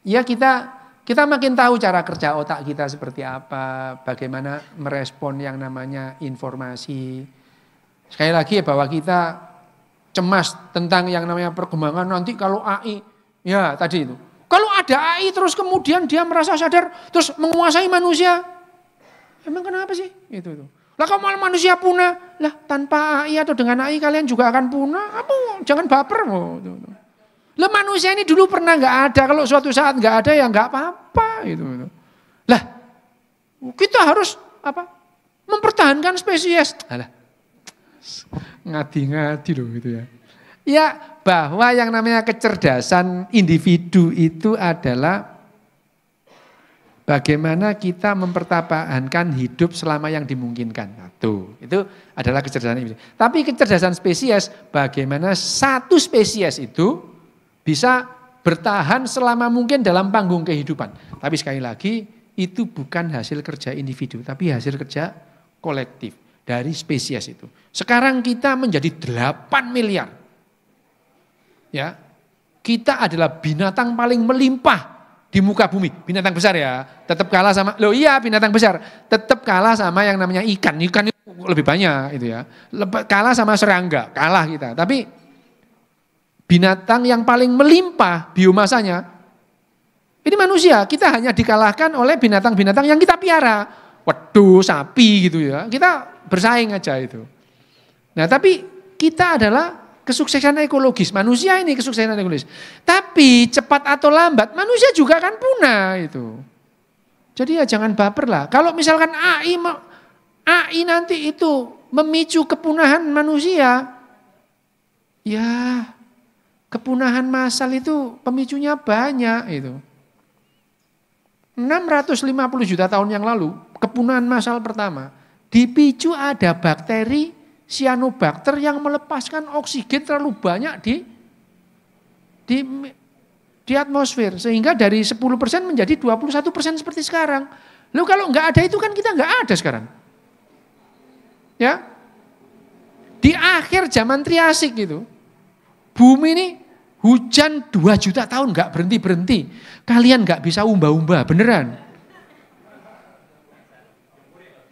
Ya kita makin tahu cara kerja otak kita seperti apa, bagaimana merespon yang namanya informasi. Sekali lagi ya bahwa kita cemas tentang yang namanya perkembangan nanti kalau AI, ya tadi itu. Kalau ada AI terus kemudian dia merasa sadar terus menguasai manusia, emang kenapa sih? Itu. Lah kalau manusia punah, lah tanpa AI atau dengan AI kalian juga akan punah. Apa? Jangan baper. Lah manusia ini dulu pernah nggak ada, kalau suatu saat nggak ada ya nggak apa-apa gitu. Lah kita harus apa? Mempertahankan spesies. Alah, ngadi-ngadi loh gitu ya. Ya bahwa yang namanya kecerdasan individu itu adalah bagaimana kita mempertahankan hidup selama yang dimungkinkan. Tuh, itu adalah kecerdasan individu. Tapi kecerdasan spesies, bagaimana satu spesies itu bisa bertahan selama mungkin dalam panggung kehidupan. Tapi sekali lagi itu bukan hasil kerja individu, tapi hasil kerja kolektif dari spesies itu. Sekarang kita menjadi 8 miliar. Ya. Kita adalah binatang paling melimpah di muka bumi. Binatang besar ya, tetap kalah sama binatang besar, tetap kalah sama yang namanya ikan. Ikan itu lebih banyak itu ya. Kalah sama serangga, kalah kita. Tapi binatang yang paling melimpah biomasanya, ini manusia. Kita hanya dikalahkan oleh binatang-binatang yang kita piara. Wedus, sapi gitu ya. Kita bersaing aja itu. Nah tapi kita adalah kesuksesan ekologis. Manusia ini kesuksesan ekologis. Tapi cepat atau lambat manusia juga akan punah itu. Jadi ya jangan baper lah. Kalau misalkan AI nanti itu memicu kepunahan manusia, ya kepunahan massal itu pemicunya banyak itu. 650 juta tahun yang lalu, kepunahan massal pertama dipicu ada bakteri cyanobacter yang melepaskan oksigen terlalu banyak di atmosfer. Sehingga dari 10% menjadi 21% seperti sekarang. Lalu kalau enggak ada itu kan kita enggak ada sekarang. Ya. Di akhir zaman Triasik itu, bumi ini hujan 2 juta tahun gak berhenti-berhenti. Kalian gak bisa umbah-umbah, beneran.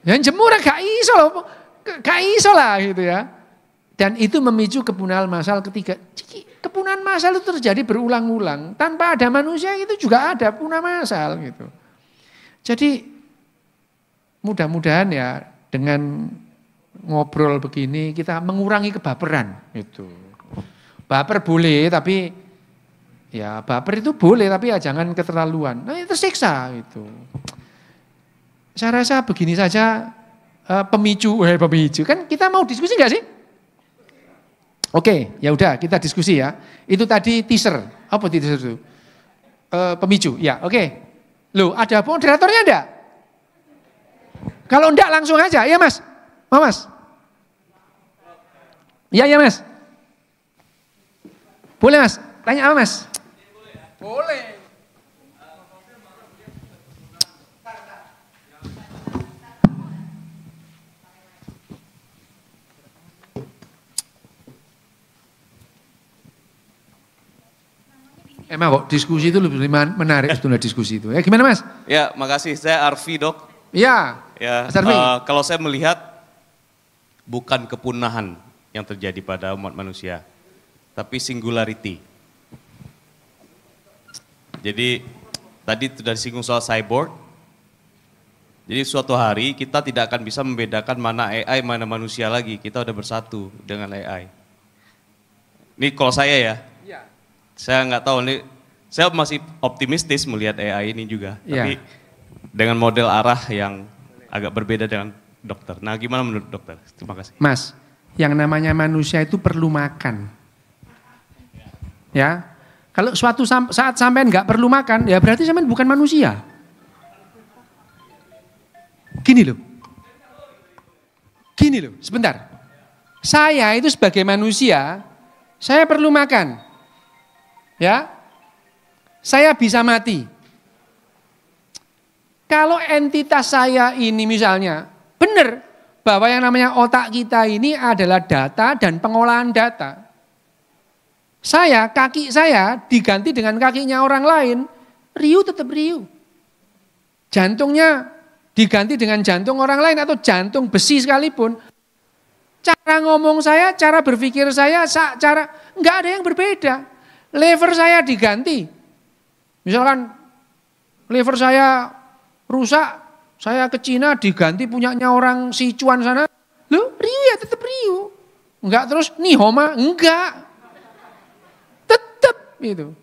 Yang jemur gak iso lah gitu ya. Dan itu memicu kepunahan massal ketiga. Kepunahan massal itu terjadi berulang-ulang. Tanpa ada manusia itu juga ada punah massal gitu. Jadi mudah-mudahan ya dengan ngobrol begini kita mengurangi kebaperan itu. Baper boleh tapi ya baper itu boleh tapi ya jangan keterlaluan. Nah tersiksa itu. Saya rasa begini saja pemicu kan kita mau diskusi nggak sih? Oke, ya udah kita diskusi ya. Itu tadi teaser. Apa teaser itu? Pemicu. Ya, oke. Loh, ada moderatornya enggak? Kalau enggak langsung aja. Ya, Mas. Mas. Ya, Mas. Boleh Mas, tanya apa Mas? Boleh. Emang kok diskusi itu lebih menarik setelah diskusi itu. Ya gimana Mas? Ya makasih, saya Arfi Dok. Ya, Mas Arfi. Kalau saya melihat bukan kepunahan yang terjadi pada umat manusia. Tapi singularity. Jadi tadi sudah disinggung soal cyborg. Jadi suatu hari kita tidak akan bisa membedakan mana AI, mana manusia lagi. Kita udah bersatu dengan AI. Ini kalau saya ya. Saya nggak tahu nih. Saya masih optimistis melihat AI ini juga. Tapi dengan model arah yang agak berbeda dengan dokter. Nah gimana menurut dokter? Terima kasih. Mas, yang namanya manusia itu perlu makan. Ya, kalau suatu saat sampean nggak perlu makan, ya berarti sampean bukan manusia. Gini loh, sebentar. Saya itu sebagai manusia, saya perlu makan. Ya, saya bisa mati. Kalau entitas saya ini misalnya, benar bahwa yang namanya otak kita ini adalah data dan pengolahan data. kaki saya diganti dengan kakinya orang lain, riuh tetap riuh. Jantungnya diganti dengan jantung orang lain atau jantung besi sekalipun, cara ngomong saya, cara berpikir saya, nggak ada yang berbeda. Lever saya diganti, misalkan lever saya rusak, saya ke Cina diganti punyanya orang Sichuan sana, loh riuh ya tetap riuh. Enggak terus nihoma, enggak. Tetap itu.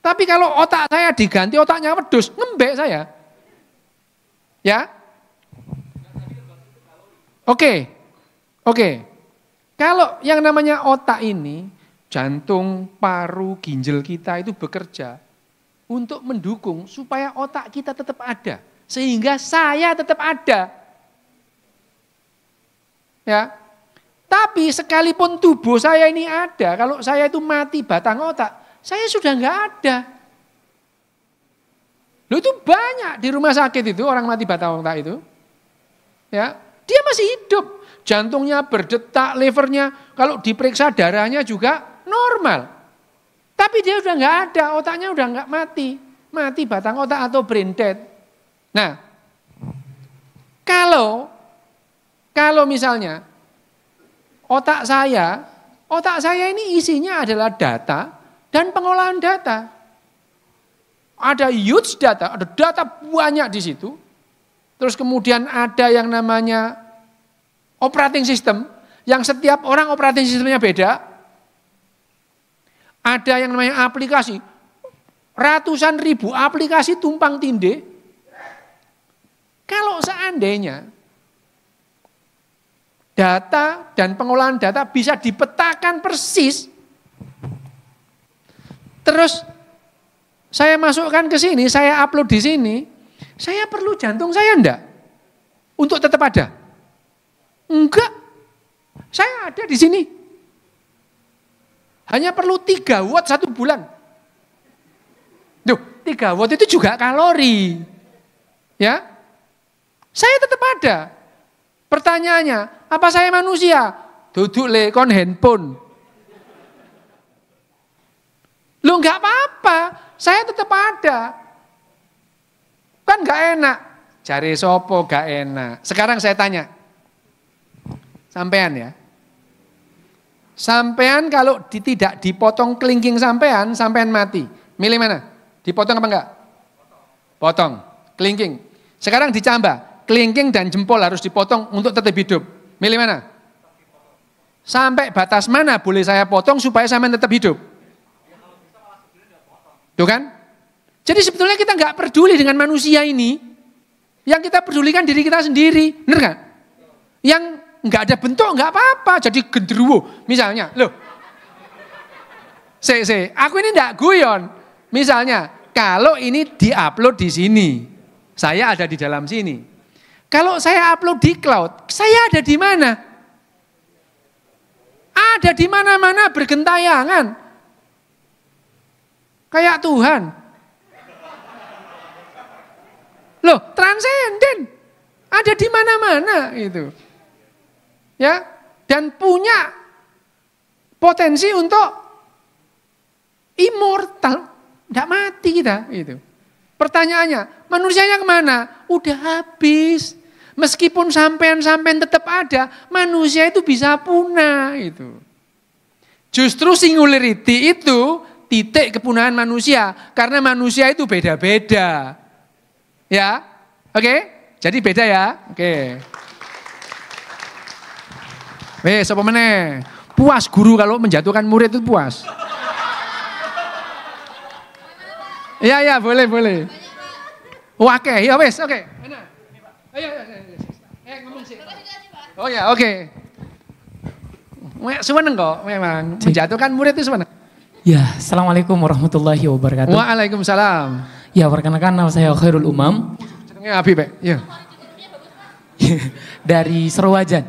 Tapi kalau otak saya diganti otaknya wedus, ngembek saya. Ya. Oke. Kalau yang namanya otak ini, jantung, paru, ginjal kita itu bekerja untuk mendukung supaya otak kita tetap ada. Sehingga saya tetap ada. Ya. Tapi sekalipun tubuh saya ini ada, kalau saya itu mati batang otak, saya sudah enggak ada. Loh itu banyak di rumah sakit itu orang mati batang otak itu. Ya, dia masih hidup. Jantungnya berdetak, levernya kalau diperiksa darahnya juga normal. Tapi dia udah enggak ada, otaknya udah enggak mati. Mati batang otak atau brain dead. Nah, kalau misalnya otak saya ini isinya adalah data dan pengolahan data. Ada huge data, ada data banyak di situ. Terus kemudian ada yang namanya operating system, yang setiap orang operating systemnya beda. Ada yang namanya aplikasi, ratusan ribu aplikasi tumpang tindih. Kalau seandainya data dan pengolahan data bisa dipetakan persis. Terus saya masukkan ke sini, saya upload di sini. Saya perlu jantung saya enggak? Untuk tetap ada? Enggak. Saya ada di sini. Hanya perlu 3 watt 1 bulan. Duh, 3 watt itu juga kalori. Ya. Saya tetap ada. Pertanyaannya, apa saya manusia? Duduk le kon handphone. Lu enggak apa-apa, saya tetap ada. Kan enggak enak. Cari sopo enggak enak. Sekarang saya tanya. Sampean ya. Sampean kalau tidak dipotong kelingking sampean mati. Milih mana? Dipotong apa enggak? Potong. Kelingking. Sekarang dicambah. Kelingking dan jempol harus dipotong untuk tetap hidup. Milih mana? Sampai batas mana boleh saya potong supaya sampean tetap hidup? Tuh kan? Jadi sebetulnya kita nggak peduli dengan manusia ini. Yang kita pedulikan diri kita sendiri. Benar nggak? Yang nggak ada bentuk nggak apa-apa. Jadi genderuwo. Misalnya, loh. Aku ini nggak guyon. Misalnya, kalau ini diupload di sini. Saya ada di dalam sini. Kalau saya upload di cloud, saya ada di mana? Ada di mana-mana bergentayangan. Kayak Tuhan. Loh, transenden. Ada di mana-mana itu. Ya, dan punya potensi untuk immortal. Enggak mati kita itu. Pertanyaannya, manusianya kemana? Udah habis. Meskipun sampean tetap ada, manusia itu bisa punah itu. Justru singularity itu titik kepunahan manusia, karena manusia itu beda-beda. Ya, oke? Jadi beda ya, oke. Sapa meneh? Puas guru kalau menjatuhkan murid itu puas. Iya, boleh. Oke, ya wes, oke. Ayo. Ngomong sih. Oh ya, oke. Seneng kok memang menjatuhkan murid itu seneng. Ya, Assalamualaikum warahmatullahi wabarakatuh. Waalaikumsalam. Ya, perkenalkan nama saya Khairul Umam. Jenenge Abi, Pak. Ya. Dari Serowajan.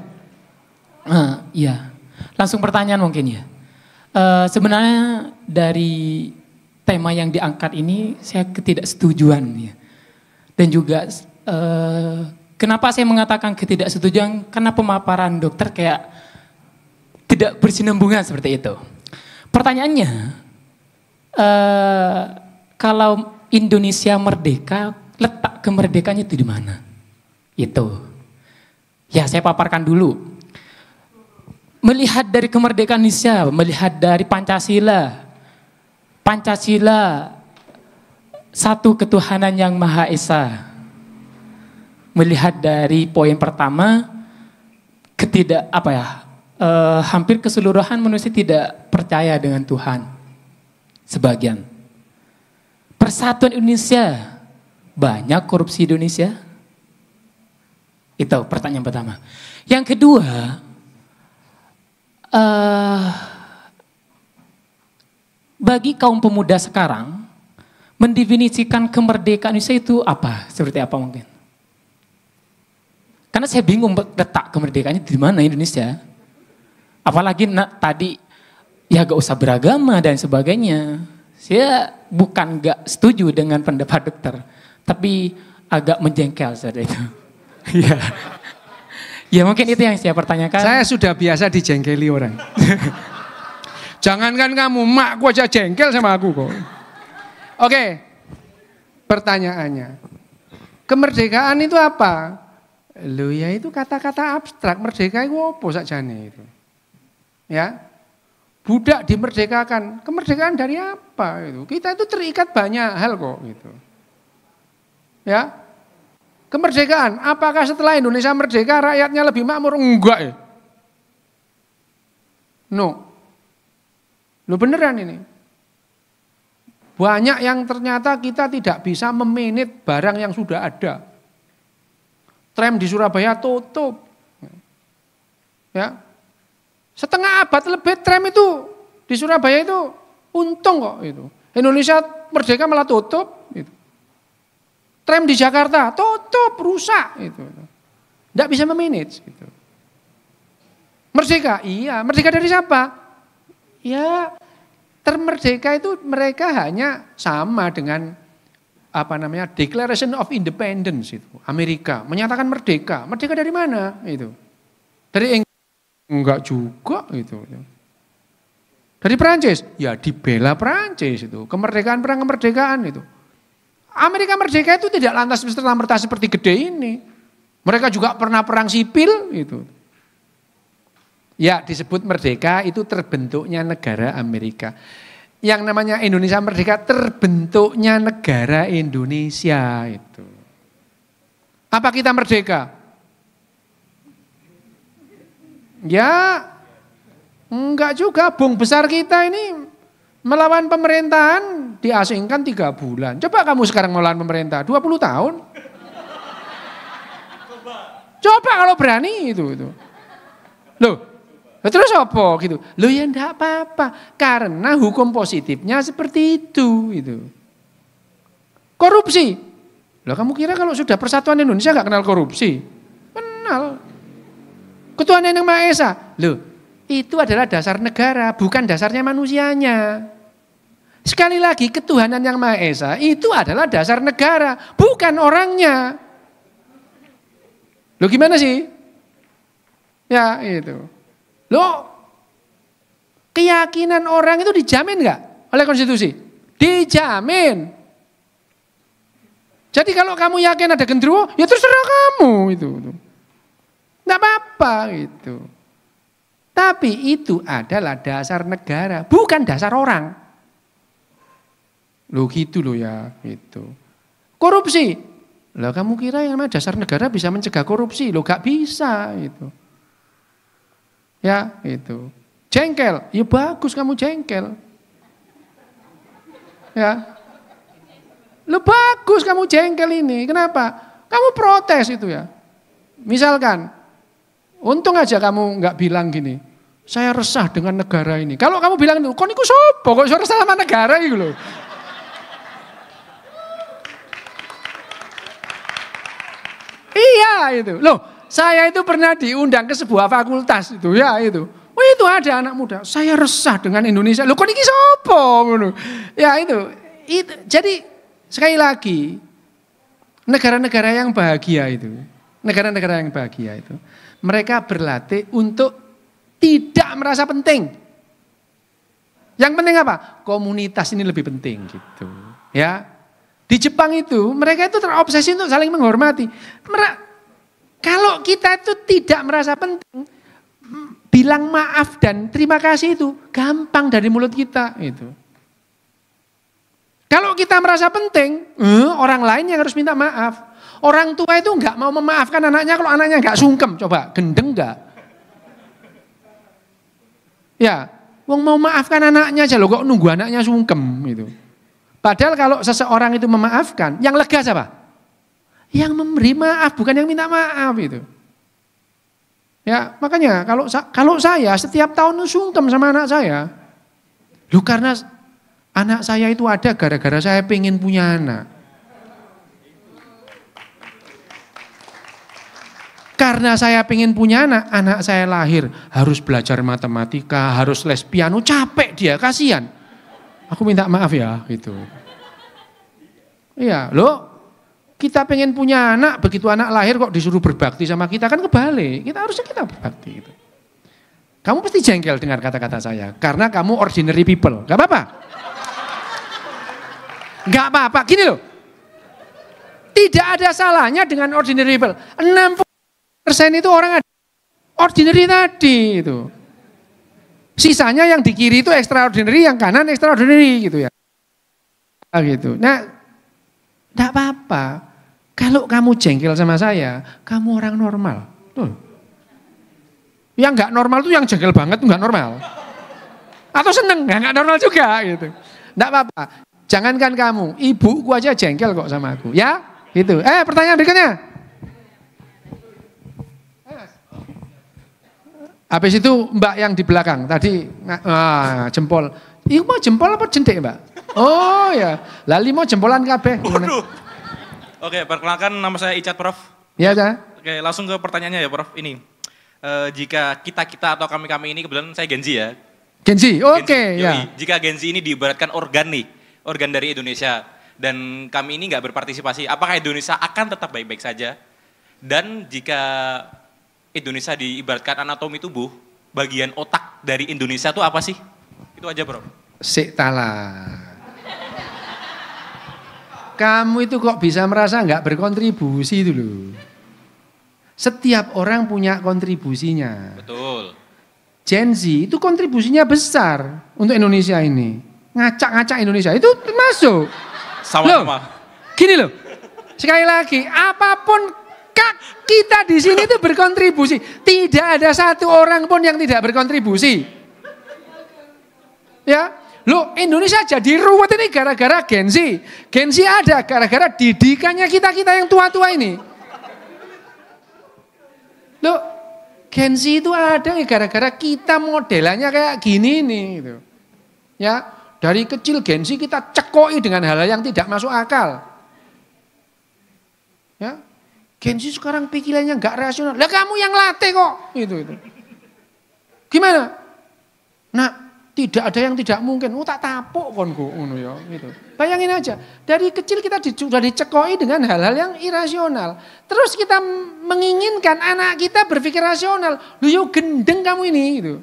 Iya. Langsung pertanyaan mungkin ya. Sebenarnya dari tema yang diangkat ini saya ketidaksetujuan ya. Dan juga kenapa saya mengatakan ketidaksetujuan? Karena pemaparan dokter kayak tidak bersinambungan seperti itu. pertanyaannya, kalau Indonesia merdeka, letak kemerdekaannya itu di mana? Itu. Ya, saya paparkan dulu. Melihat dari kemerdekaan Indonesia, melihat dari Pancasila. Pancasila satu ketuhanan yang Maha Esa. Melihat dari poin pertama, hampir keseluruhan manusia tidak percaya dengan Tuhan. Sebagian. Persatuan Indonesia, banyak korupsi di Indonesia? Itu pertanyaan pertama. Yang kedua, bagi kaum pemuda sekarang, mendefinisikan kemerdekaan Indonesia itu apa? Seperti apa mungkin? Karena saya bingung letak kemerdekaannya di mana Indonesia. Apalagi tadi ya gak usah beragama dan sebagainya. Saya bukan gak setuju dengan pendapat dokter, tapi agak menjengkel saat itu. Ya. Ya mungkin itu yang saya pertanyakan. Saya sudah biasa dijengkeli orang. Jangankan kamu, makku aja jengkel sama aku kok. Oke, pertanyaannya. Kemerdekaan itu apa? Loh ya itu kata-kata abstrak. Merdeka itu apa sakjane itu? Ya, budak dimerdekakan. Kemerdekaan dari apa itu? Kita itu terikat banyak hal kok gitu. Ya. Kemerdekaan, apakah setelah Indonesia merdeka rakyatnya lebih makmur? Enggak ya. No. Lo beneran ini. Banyak yang ternyata kita tidak bisa memanage barang yang sudah ada. Tram di Surabaya tutup. Ya. Setengah abad lebih tram itu di Surabaya itu untung kok itu. Indonesia merdeka malah tutup gitu. Tram di Jakarta tutup, rusak itu. Enggak bisa memanage gitu. Merdeka, iya. Merdeka dari siapa? Ya, termerdeka itu mereka hanya sama dengan Declaration of Independence itu. Amerika menyatakan merdeka. Merdeka dari mana itu? Dari enggak juga itu. Dari Perancis, ya dibela Perancis itu. Kemerdekaan, perang kemerdekaan itu. Amerika merdeka itu tidak lantas serta-merta seperti gede ini. Mereka juga pernah perang sipil gitu. Ya disebut merdeka itu terbentuknya negara Amerika. Yang namanya Indonesia merdeka terbentuknya negara Indonesia itu. Apa kita merdeka? Ya enggak juga, bung besar kita ini melawan pemerintahan diasingkan 3 bulan. Coba kamu sekarang melawan pemerintah 20 tahun. Coba kalau berani itu. Loh, terus apa gitu? Loh ya enggak apa-apa. Karena hukum positifnya seperti itu. Korupsi. Loh kamu kira kalau sudah persatuan Indonesia enggak kenal korupsi? Kenal. Ketuhanan yang Maha Esa. Loh, itu adalah dasar negara, bukan dasarnya manusianya. Sekali lagi, ketuhanan yang Maha Esa itu adalah dasar negara, bukan orangnya. Loh gimana sih? Ya itu. Loh, keyakinan orang itu dijamin enggak oleh konstitusi? Dijamin. Jadi kalau kamu yakin ada genderuwo, ya terserah kamu itu. Enggak apa-apa gitu. Tapi itu adalah dasar negara, bukan dasar orang. Loh gitu loh ya, gitu. Korupsi. Lah kamu kira yang namanya dasar negara bisa mencegah korupsi? Loh gak bisa itu. Ya, itu. Jengkel, ya bagus kamu jengkel. Ya. Loh bagus kamu jengkel ini. Kenapa? Kamu protes itu ya. Misalkan, untung aja kamu nggak bilang gini, saya resah dengan negara ini. Kalau kamu bilang itu, kok niku sopo, kok resah sama negara itu loh. Iya itu. Loh, saya itu pernah diundang ke sebuah fakultas itu, ya itu. Oh itu ada anak muda, saya resah dengan Indonesia. Loh kok niki sopo? Ya itu. Jadi sekali lagi, negara-negara yang bahagia itu, negara-negara yang bahagia itu, mereka berlatih untuk tidak merasa penting. Yang penting apa? Komunitas ini lebih penting gitu. Ya. Di Jepang itu mereka itu terobsesi untuk saling menghormati. Kalau kita itu tidak merasa penting, bilang maaf dan terima kasih itu gampang dari mulut kita itu. Kalau kita merasa penting, orang lain yang harus minta maaf. Orang tua itu enggak mau memaafkan anaknya kalau anaknya enggak sungkem. Coba, gendeng enggak? Ya, wong mau maafkan anaknya aja loh, kok nunggu anaknya sungkem gitu. Padahal kalau seseorang itu memaafkan, yang lega siapa? Yang memberi maaf, bukan yang minta maaf itu. Ya, makanya kalau saya setiap tahun sungkem sama anak saya. Loh karena anak saya itu ada gara-gara saya pengen punya anak. Karena saya pengen punya anak saya lahir harus belajar matematika, harus les piano, capek dia, kasihan. Aku minta maaf ya, gitu. Iya, loh, kita pengen punya anak, begitu anak lahir kok disuruh berbakti sama kita, kan kebalik. Kita berbakti. Gitu. Kamu pasti jengkel dengar kata-kata saya, karena kamu ordinary people. Gak apa-apa. Gak apa-apa, gini loh. Tidak ada salahnya dengan ordinary people. 60% itu orang ordinary tadi itu. Sisanya yang di kiri itu extraordinary, yang kanan extraordinary gitu ya. Gitu. Nah, enggak apa-apa. Kalau kamu jengkel sama saya, kamu orang normal. Tuh. Yang enggak normal tuh yang jengkel banget enggak normal. Atau seneng, enggak normal juga gitu. Enggak apa-apa. Jangankan kamu, ibuku aja jengkel kok sama aku. Ya, gitu. Pertanyaan berikutnya. Habis itu Mbak yang di belakang tadi jempol. Iku mau jempol apa jendek Mbak? Oh ya, lali mau jempolan kabeh. Waduh. Oke, perkenalkan nama saya Icat Prof. Iya ya. Oke, langsung ke pertanyaannya ya Prof. Ini jika kita atau kami ini kebetulan saya Genzi ya. Genzi, oke ya. Jika Genzi ini diibaratkan organ nih, organ dari Indonesia dan kami ini nggak berpartisipasi, apakah Indonesia akan tetap baik-baik saja? Dan jika Indonesia diibaratkan anatomi tubuh, bagian otak dari Indonesia itu apa sih? Itu aja Bro. Sik tala. Kamu itu kok bisa merasa nggak berkontribusi itu loh. Setiap orang punya kontribusinya. Betul. Gen Z itu kontribusinya besar untuk Indonesia ini. Ngacak-ngacak Indonesia itu termasuk. Sama-sama. Gini loh. Sekali lagi, apapun kita di sini itu berkontribusi. Tidak ada satu orang pun yang tidak berkontribusi. Ya, loh Indonesia jadi ruwet ini gara-gara Gen Z. Gen Z ada gara-gara didikannya kita yang tua-tua ini. Loh, Gen Z itu ada gara-gara kita modelannya kayak gini nih. Gitu. Ya, dari kecil Gen Z kita cekoi dengan hal-hal yang tidak masuk akal. Ya. Gen Z sekarang pikirannya nggak rasional. Lah kamu yang latih kok. Itu. Gimana? Nah, tidak ada yang tidak mungkin. Tak tapuk konku ngono ya, gitu. Bayangin aja, dari kecil kita sudah dicekoi dengan hal-hal yang irasional. Terus kita menginginkan anak kita berpikir rasional. Lu yo gendeng kamu ini gitu.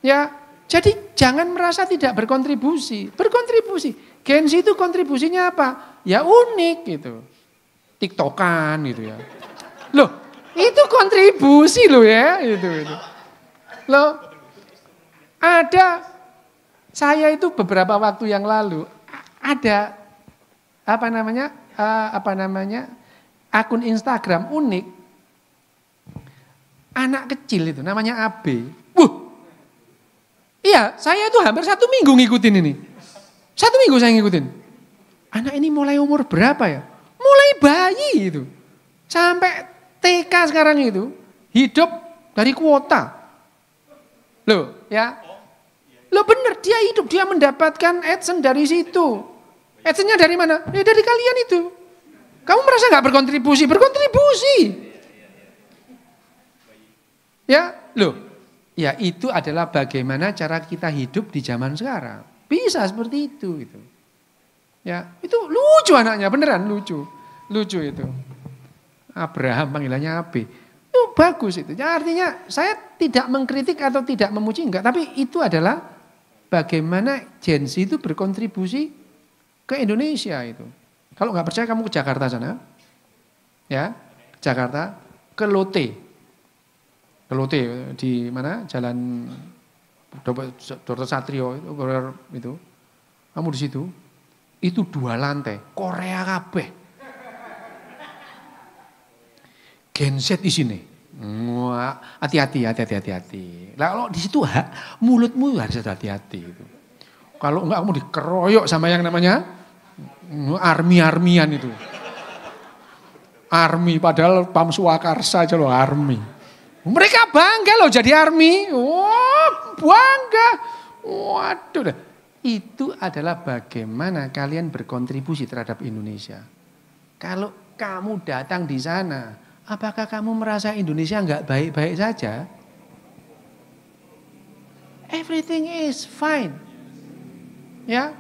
Ya, jadi jangan merasa tidak berkontribusi. Berkontribusi. Gen Z itu kontribusinya apa? Ya unik gitu. TikTokan gitu ya. Loh, itu kontribusi loh ya, itu. Loh, ada saya itu beberapa waktu yang lalu ada apa namanya akun Instagram unik anak kecil itu namanya AB. Iya, saya itu hampir 1 minggu ngikutin ini. 1 minggu saya ngikutin. Anak ini mulai umur berapa ya? Mulai bayi itu, sampai TK sekarang itu, hidup dari kuota. Loh ya, loh bener dia hidup, dia mendapatkan AdSense dari situ. AdSense-nya dari mana? Ya dari kalian itu. Kamu merasa gak berkontribusi? Berkontribusi. Ya, loh, ya itu adalah bagaimana cara kita hidup di zaman sekarang. Bisa seperti itu gitu. Ya, itu lucu anaknya, beneran lucu. Lucu itu. Abraham panggilannya AB. Itu bagus itu. Ya, artinya saya tidak mengkritik atau tidak memuji enggak, tapi itu adalah bagaimana Gen Z itu berkontribusi ke Indonesia itu. Kalau nggak percaya kamu ke Jakarta sana, ya, Jakarta, ke Lotte di mana Jalan Dr. Satrio itu, kamu di situ, itu 2 lantai, Korea kabeh. Gen Z di sini. Wah, hati-hati. Lah kalau di situ mulutmu harus hati-hati itu. Kalau enggak kamu dikeroyok sama yang namanya army-armian itu. Army padahal Pam Swakarsa aja loh army. Mereka bangga loh jadi army. Oh, bangga. Waduh. Itu adalah bagaimana kalian berkontribusi terhadap Indonesia. Kalau kamu datang di sana, apakah kamu merasa Indonesia enggak baik-baik saja? Everything is fine. Ya.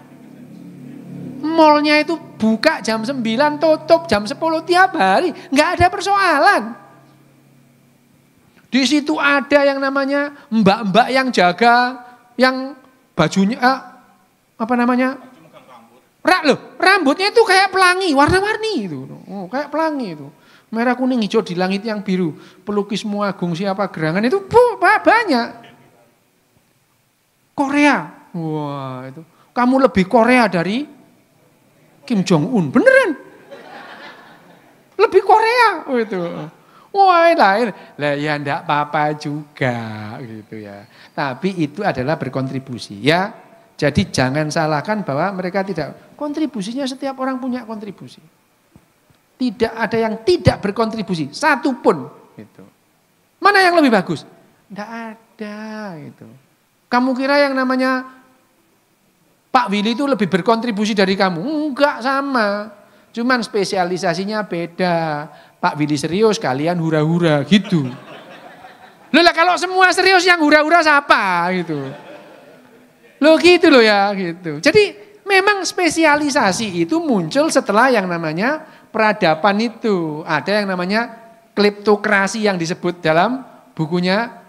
Mallnya itu buka jam 9, tutup jam 10 tiap hari. Enggak ada persoalan. Di situ ada yang namanya mbak-mbak yang jaga, yang bajunya, apa namanya? Rambutnya itu kayak pelangi, warna-warni itu. Oh, kayak pelangi itu. Merah, kuning, hijau di langit yang biru. Pelukismu agung siapa gerangan itu banyak. Korea. Wah, itu. Kamu lebih Korea dari Kim Jong Un, beneran? Lebih Korea, itu. Wah, lah ya enggak apa-apa juga, gitu ya. Tapi itu adalah berkontribusi, ya. Jadi jangan salahkan bahwa mereka tidak, kontribusinya setiap orang punya kontribusi. Tidak ada yang tidak berkontribusi, satu pun. Gitu. Mana yang lebih bagus? Enggak ada, gitu. Kamu kira yang namanya Pak Willy itu lebih berkontribusi dari kamu? Enggak, sama. Cuman spesialisasinya beda. Pak Willy serius, kalian hura-hura gitu. Loh lah kalau semua serius yang hura-hura siapa gitu. Loh gitu loh ya gitu. Jadi memang spesialisasi itu muncul setelah yang namanya peradaban itu. Ada yang namanya kleptokrasi yang disebut dalam bukunya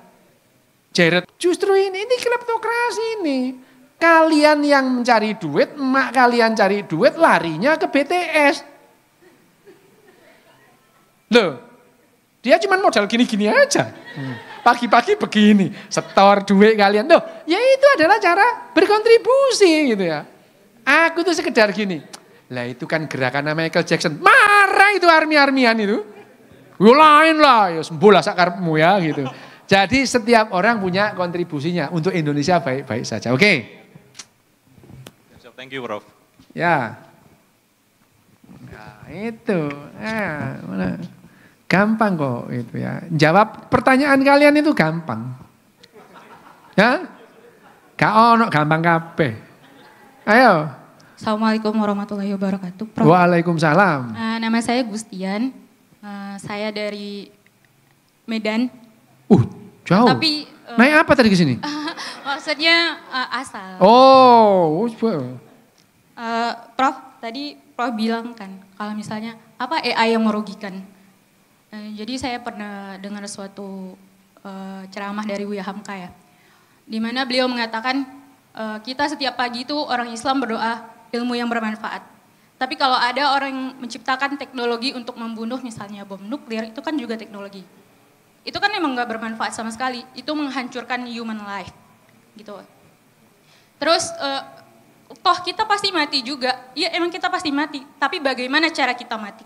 Jared. Justru ini kleptokrasi ini. Kalian yang mencari duit, emak kalian cari duit, larinya ke BTS. Loh, dia cuma modal gini-gini aja. Pagi-pagi begini, setor duit kalian. Loh, ya itu adalah cara berkontribusi gitu ya. Aku tuh sekedar gini. Lah itu kan gerakan Michael Jackson. Marah itu army-armian itu. Lain lah, ya sembuh lah sakarmu ya gitu. Jadi setiap orang punya kontribusinya untuk Indonesia baik-baik saja. Oke. Thank you, Prof. Ya. Nah, itu. Mana? Gampang kok itu ya. Jawab pertanyaan kalian itu gampang. Ya? Gak ono gampang kabeh. Ayo. Assalamualaikum warahmatullahi wabarakatuh. Prof. Waalaikumsalam. Nama saya Gustian. Saya dari Medan. Jauh. Tapi naik apa tadi ke sini? maksudnya asal. Oh, Prof, tadi Prof bilang kan kalau misalnya apa AI yang merugikan. Jadi saya pernah dengar suatu ceramah dari Buya Hamka ya. Di mana beliau mengatakan kita setiap pagi itu orang Islam berdoa ilmu yang bermanfaat. Tapi kalau ada orang yang menciptakan teknologi untuk membunuh misalnya bom nuklir, itu kan juga teknologi. Itu kan emang gak bermanfaat sama sekali. Itu menghancurkan human life. Gitu. Terus toh kita pasti mati juga. Iya emang kita pasti mati. Tapi bagaimana cara kita mati?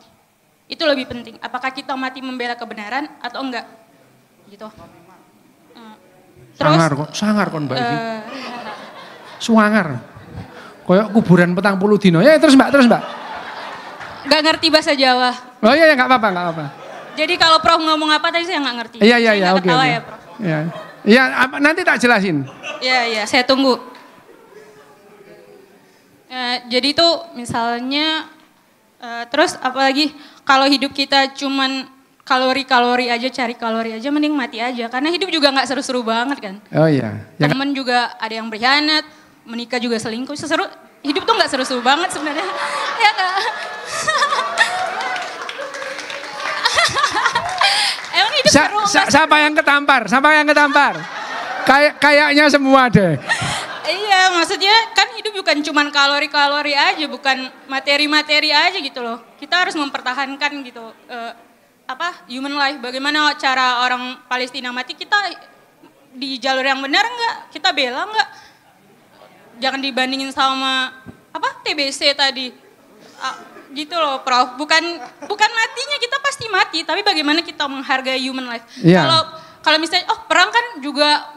Itu lebih penting. Apakah kita mati membela kebenaran atau enggak? Gitu. Terus, sangar kon Mbak iki. Suangar. Koyok kuburan 40 dino. Ya terus Mbak. Gak ngerti bahasa Jawa. Oh iya enggak apa-apa. Jadi kalau Prof ngomong apa tadi saya nggak ngerti. Iya, oke. Ya, Prof. Iya, nanti tak jelasin. Iya, saya tunggu. Jadi itu misalnya, terus apalagi kalau hidup kita cuman kalori-kalori aja, cari kalori aja, mending mati aja. Karena hidup juga nggak seru-seru banget kan. Oh iya. Temen juga ada yang berkhianat, menikah juga selingkuh. Hidup tuh nggak seru-seru banget sebenarnya. Ya nggak? Emang Siapa yang ketampar? Siapa yang ketampar? Kayaknya semua deh. Iya, maksudnya kan hidup bukan cuman kalori-kalori aja, bukan materi-materi aja gitu loh. Kita harus mempertahankan gitu human life. Bagaimana cara orang Palestina mati, kita di jalur yang benar enggak? Kita bela enggak? Jangan dibandingin sama TBC tadi. Gitu loh, Prof. Bukan matinya, kita pasti mati, tapi bagaimana kita menghargai human life. Yeah. Kalau misalnya, perang kan juga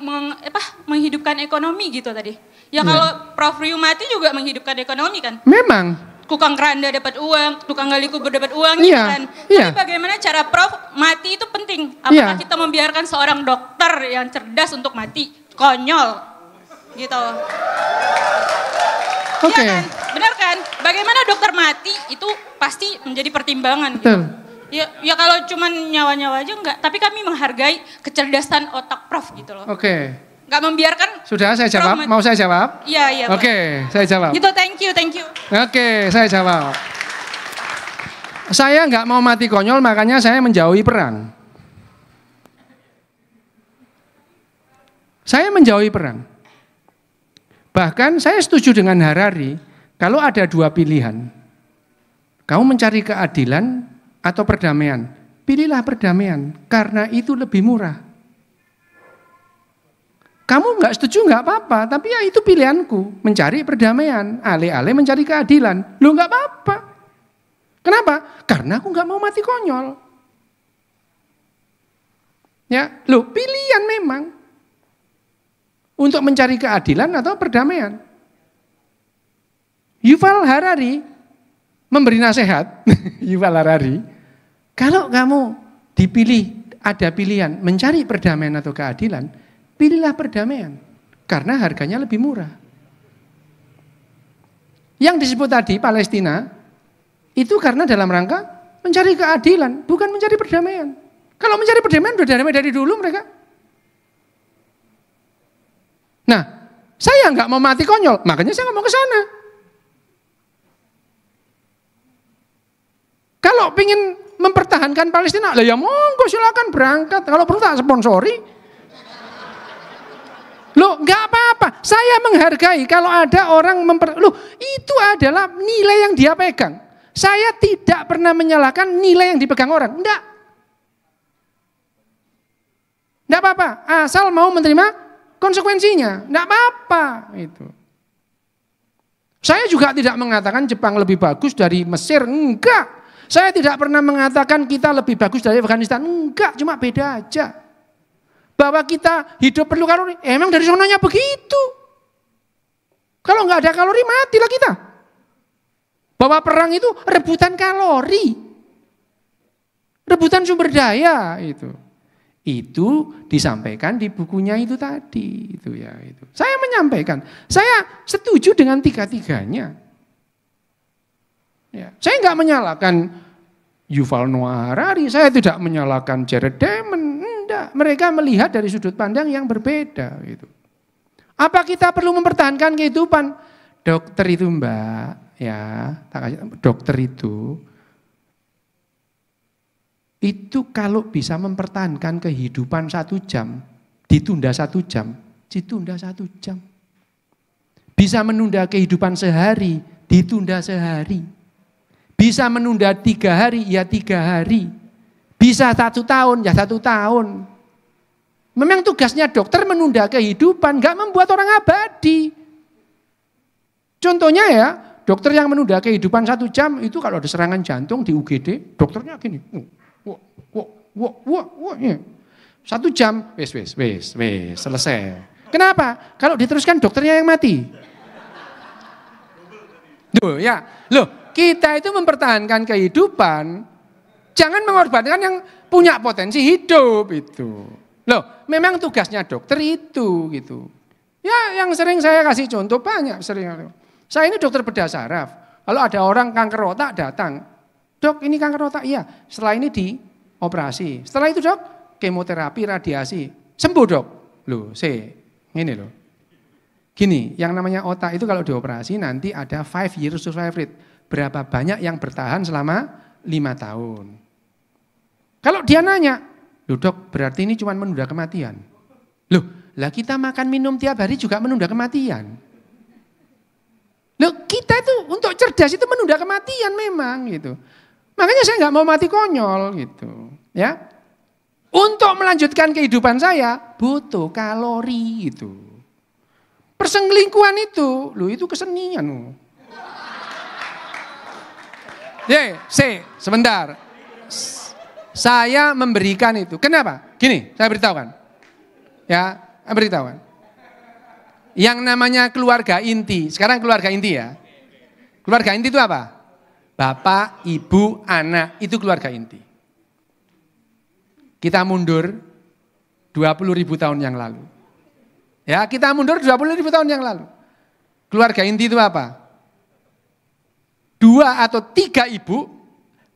menghidupkan ekonomi gitu tadi. Ya kalau Prof Ryu mati juga menghidupkan ekonomi kan. Memang. Tukang keranda dapat uang, tukang gali kubur dapat uang gitu kan. Tapi bagaimana cara Prof mati itu penting. Apakah kita membiarkan seorang dokter yang cerdas untuk mati? Konyol. Gitu. Oke. Iya kan? Benar kan? Bagaimana dokter mati itu pasti menjadi pertimbangan. Betul. Gitu. Ya kalau cuman nyawa-nyawa aja enggak, tapi kami menghargai kecerdasan otak Prof gitu loh. Oke. Enggak membiarkan. Sudah saya jawab, mau saya jawab? Iya. Oke, saya jawab. Gitu, thank you. Oke, saya jawab. Saya nggak mau mati konyol, makanya saya menjauhi perang. Saya menjauhi perang. Bahkan saya setuju dengan Harari, kalau ada dua pilihan, kamu mencari keadilan atau perdamaian, pilihlah perdamaian, karena itu lebih murah. Kamu nggak setuju nggak apa-apa, tapi ya itu pilihanku, mencari perdamaian, alih-alih mencari keadilan. Loh nggak apa-apa. Kenapa? Karena aku nggak mau mati konyol. Ya, loh pilihan memang. Untuk mencari keadilan atau perdamaian. Yuval Harari memberi nasihat, Yuval Harari, kalau kamu dipilih, ada pilihan mencari perdamaian atau keadilan, pilihlah perdamaian, karena harganya lebih murah. Yang disebut tadi Palestina, itu karena dalam rangka mencari keadilan, bukan mencari perdamaian. Kalau mencari perdamaian, sudah damai dari dulu mereka. Nah, saya nggak mau mati konyol, makanya saya nggak mau ke sana. Kalau ingin mempertahankan Palestina, lah ya monggo silakan berangkat. Kalau perlu tak sponsori. Loh, nggak apa-apa. Saya menghargai kalau ada orang loh, itu adalah nilai yang dia pegang. Saya tidak pernah menyalahkan nilai yang dipegang orang. Enggak. Enggak apa-apa, asal mau menerima konsekuensinya. Enggak apa-apa itu. Saya juga tidak mengatakan Jepang lebih bagus dari Mesir, enggak. Saya tidak pernah mengatakan kita lebih bagus dari Afghanistan, enggak, cuma beda aja. Bahwa kita hidup perlu kalori, emang dari sononya begitu. Kalau enggak ada kalori, matilah kita. Bahwa perang itu rebutan kalori. Rebutan sumber daya itu. Itu disampaikan di bukunya itu tadi, itu ya itu. Saya menyampaikan, saya setuju dengan tiga-tiganya. Ya, saya nggak menyalahkan Yuval Noah Harari, saya tidak menyalahkan Jared Diamond, enggak. Mereka melihat dari sudut pandang yang berbeda gitu. Apa kita perlu mempertahankan kehidupan? Dokter itu Mbak, ya, dokter itu kalau bisa mempertahankan kehidupan 1 jam, ditunda 1 jam, ditunda 1 jam. Bisa menunda kehidupan sehari, ditunda sehari. Bisa menunda 3 hari, ya 3 hari. Bisa 1 tahun, ya 1 tahun. Memang tugasnya dokter menunda kehidupan, gak membuat orang abadi. Contohnya ya, dokter yang menunda kehidupan 1 jam, itu kalau ada serangan jantung di UGD, dokternya gini. Wah, 1 jam, wes, selesai. Kenapa? Kalau diteruskan dokternya yang mati. Loh, kita itu mempertahankan kehidupan, jangan mengorbankan yang punya potensi hidup itu. Loh, memang tugasnya dokter itu gitu. Ya, yang sering saya kasih contoh banyak sering. Saya ini dokter bedah saraf. Kalau ada orang kanker otak datang, dok ini kanker otak, iya. Setelah ini dioperasi. Setelah itu dok, kemoterapi, radiasi. Sembuh dok. Loh, ini loh. Gini, yang namanya otak itu kalau dioperasi nanti ada 5 years survival rate. Berapa banyak yang bertahan selama 5 tahun. Kalau dia nanya, Loh dok, berarti ini cuma menunda kematian. Loh, lah kita makan minum tiap hari juga menunda kematian. Loh kita itu untuk cerdas itu menunda kematian memang gitu. Makanya saya nggak mau mati konyol gitu. Ya, untuk melanjutkan kehidupan saya butuh kalori itu. Perselingkuhan itu, loh itu kesenian. Sebentar. Saya memberikan itu. Kenapa? Gini, saya beritahukan. Ya, saya beritahukan. Yang namanya keluarga inti. Sekarang keluarga inti ya. Keluarga inti itu apa? Bapak, ibu, anak. Itu keluarga inti. Kita mundur 20.000 tahun yang lalu. Ya, kita mundur 20.000 tahun yang lalu. Keluarga inti itu apa? 2 atau 3 ibu,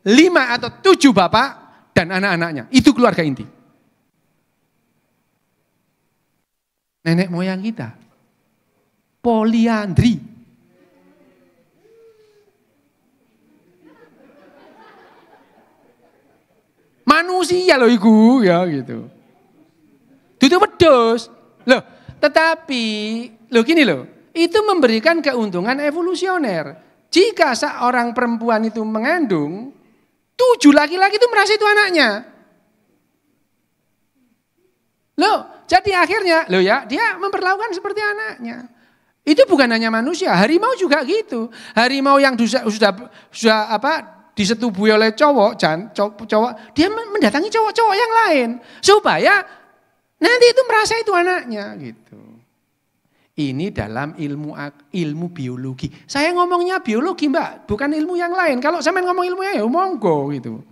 5 atau 7 bapak, dan anak-anaknya. Itu keluarga inti. Nenek moyang kita. Poliandri. Manusia loh iku, ya gitu. Itu wedus. Loh, tetapi, loh gini loh, itu memberikan keuntungan evolusioner. Jika seorang perempuan itu mengandung, 7 laki-laki itu merasa itu anaknya. Loh, jadi akhirnya, loh ya, dia memperlakukan seperti anaknya. Itu bukan hanya manusia, harimau juga gitu. Harimau yang sudah disetubui oleh cowok, dia mendatangi cowok-cowok yang lain supaya nanti itu merasa itu anaknya gitu. Ini dalam ilmu biologi. Saya ngomongnya biologi Mbak, bukan ilmu yang lain. Kalau saya ngomong ilmunya ya monggo gitu.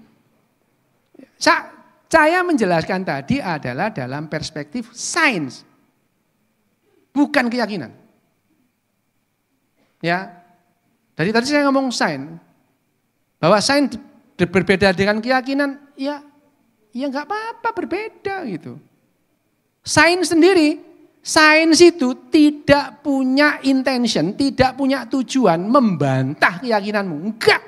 Saya menjelaskan tadi adalah dalam perspektif sains, bukan keyakinan. Ya, dari tadi saya ngomong sains, bahwa sains berbeda dengan keyakinan, ya nggak apa-apa berbeda gitu. Sains itu tidak punya intention, tidak punya tujuan membantah keyakinanmu, enggak.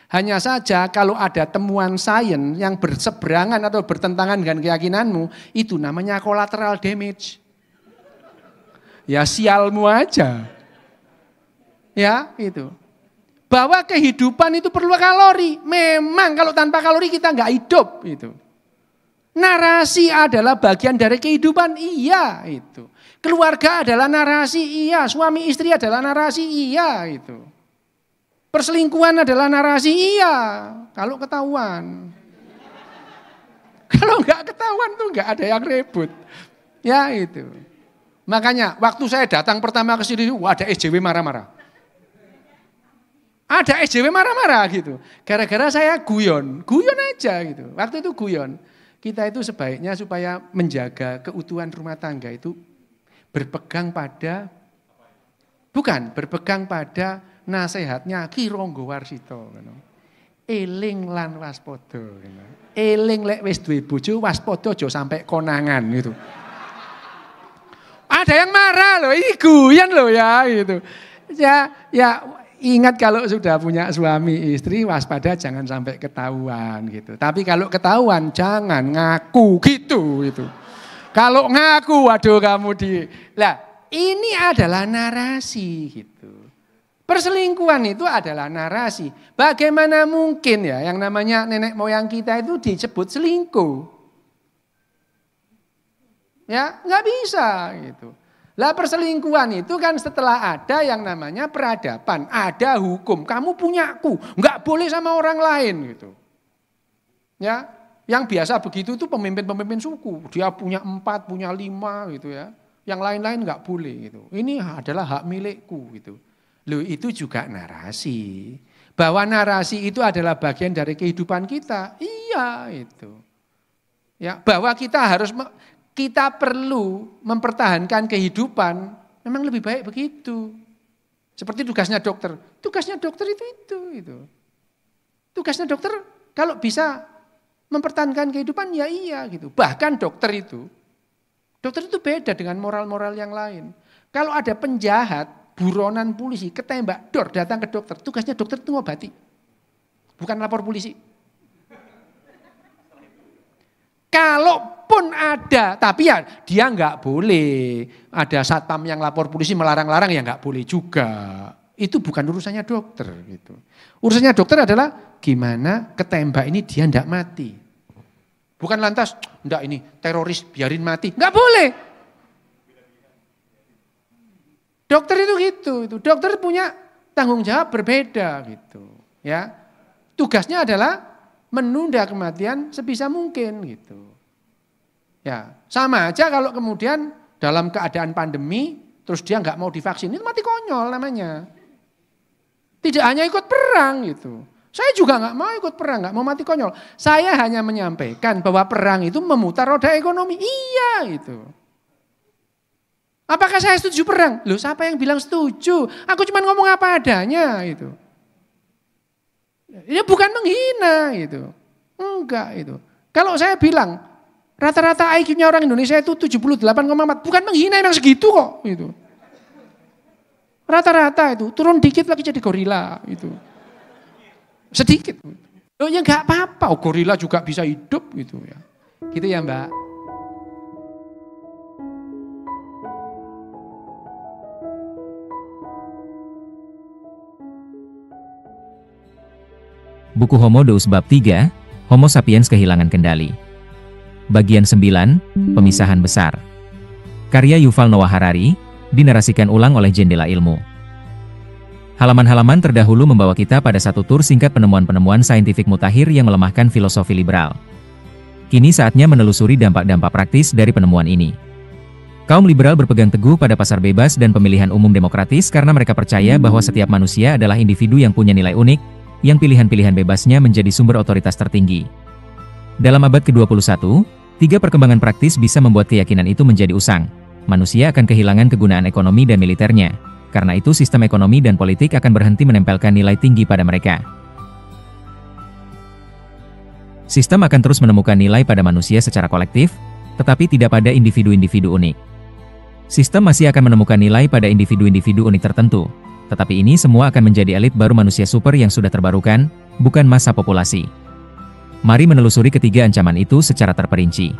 Hanya saja kalau ada temuan sains yang berseberangan atau bertentangan dengan keyakinanmu, itu namanya collateral damage. Ya sialmu aja. Ya itu. Bahwa kehidupan itu perlu kalori. Memang kalau tanpa kalori kita enggak hidup itu. Narasi adalah bagian dari kehidupan, iya itu. Keluarga adalah narasi, iya. Suami istri adalah narasi, iya itu. Perselingkuhan adalah narasi, iya. Kalau ketahuan. Kalau enggak ketahuan tuh enggak ada yang ribut. Ya itu. Makanya waktu saya datang pertama ke sini, ada SJW marah-marah. Ada SJW marah-marah gitu. Gara-gara saya guyon aja gitu. Waktu itu guyon. Kita itu sebaiknya supaya menjaga keutuhan rumah tangga itu berpegang pada nasihatnya Ki Ronggo Warsito. Eling lan waspada. Eling lek wis duwe bojo waspada aja sampai konangan gitu. Ada yang marah loh, ini guyon loh ya gitu. Ya ingat kalau sudah punya suami istri waspada jangan sampai ketahuan gitu. Tapi kalau ketahuan jangan ngaku gitu. Kalau ngaku waduh kamu ini adalah narasi gitu. Perselingkuhan itu adalah narasi. Bagaimana mungkin ya yang namanya nenek moyang kita itu disebut selingkuh? Ya nggak bisa gitu. Lah perselingkuhan itu kan setelah ada yang namanya peradaban, ada hukum. Kamu punyaku, nggak boleh sama orang lain gitu. Ya, yang biasa begitu itu pemimpin-pemimpin suku. Dia punya 4, punya 5 gitu ya. Yang lain-lain nggak boleh gitu. Ini adalah hak milikku gitu. Loh itu juga narasi. Bahwa narasi itu adalah bagian dari kehidupan kita. Iya itu. Ya, bahwa kita perlu mempertahankan kehidupan, memang lebih baik begitu. Seperti tugasnya dokter. Tugasnya dokter itu. Tugasnya dokter kalau bisa mempertahankan kehidupan ya iya gitu. Bahkan dokter itu beda dengan moral-moral yang lain. Kalau ada penjahat, buronan polisi, ketembak, datang ke dokter. Tugasnya dokter itu ngobati. Bukan lapor polisi. Kalaupun ada, tapi ya dia nggak boleh. Ada satpam yang lapor polisi melarang-larang ya nggak boleh juga. Itu bukan urusannya dokter gitu. Urusannya dokter adalah gimana ketembak ini dia nggak mati. Bukan lantas, enggak ini teroris biarin mati. Nggak boleh. Dokter itu gitu. Dokter punya tanggung jawab berbeda gitu. Ya, tugasnya adalah menunda kematian sebisa mungkin gitu. Ya, sama aja kalau kemudian dalam keadaan pandemi terus dia nggak mau divaksin, itu mati konyol namanya. Tidak hanya ikut perang gitu. Saya juga nggak mau ikut perang, nggak mau mati konyol. Saya hanya menyampaikan bahwa perang itu memutar roda ekonomi. Iya gitu. Apakah saya setuju perang? Loh, siapa yang bilang setuju? Aku cuma ngomong apa adanya gitu. Ya bukan menghina gitu. Enggak itu. Kalau saya bilang rata-rata IQ-nya orang Indonesia itu 78,4, bukan menghina, emang segitu kok gitu. Rata-rata itu, turun dikit lagi jadi gorila gitu. Sedikit. Oh ya enggak apa-apa, gorila juga bisa hidup gitu ya. Gitu ya, Mbak. Buku Homo Deus Bab 3, Homo Sapiens Kehilangan Kendali. Bagian 9, Pemisahan Besar. Karya Yuval Noah Harari, dinarasikan ulang oleh Jendela Ilmu. Halaman-halaman terdahulu membawa kita pada satu tur singkat penemuan-penemuan saintifik mutakhir yang melemahkan filosofi liberal. Kini saatnya menelusuri dampak-dampak praktis dari penemuan ini. Kaum liberal berpegang teguh pada pasar bebas dan pemilihan umum demokratis karena mereka percaya bahwa setiap manusia adalah individu yang punya nilai unik, yang pilihan-pilihan bebasnya menjadi sumber otoritas tertinggi. Dalam abad ke-21, 3 perkembangan praktis bisa membuat keyakinan itu menjadi usang. Manusia akan kehilangan kegunaan ekonomi dan militernya. Karena itu sistem ekonomi dan politik akan berhenti menempelkan nilai tinggi pada mereka. Sistem akan terus menemukan nilai pada manusia secara kolektif, tetapi tidak pada individu-individu unik. Sistem masih akan menemukan nilai pada individu-individu unik tertentu. Tetapi ini semua akan menjadi elit baru manusia super yang sudah terbarukan, bukan massa populasi. Mari menelusuri ketiga ancaman itu secara terperinci.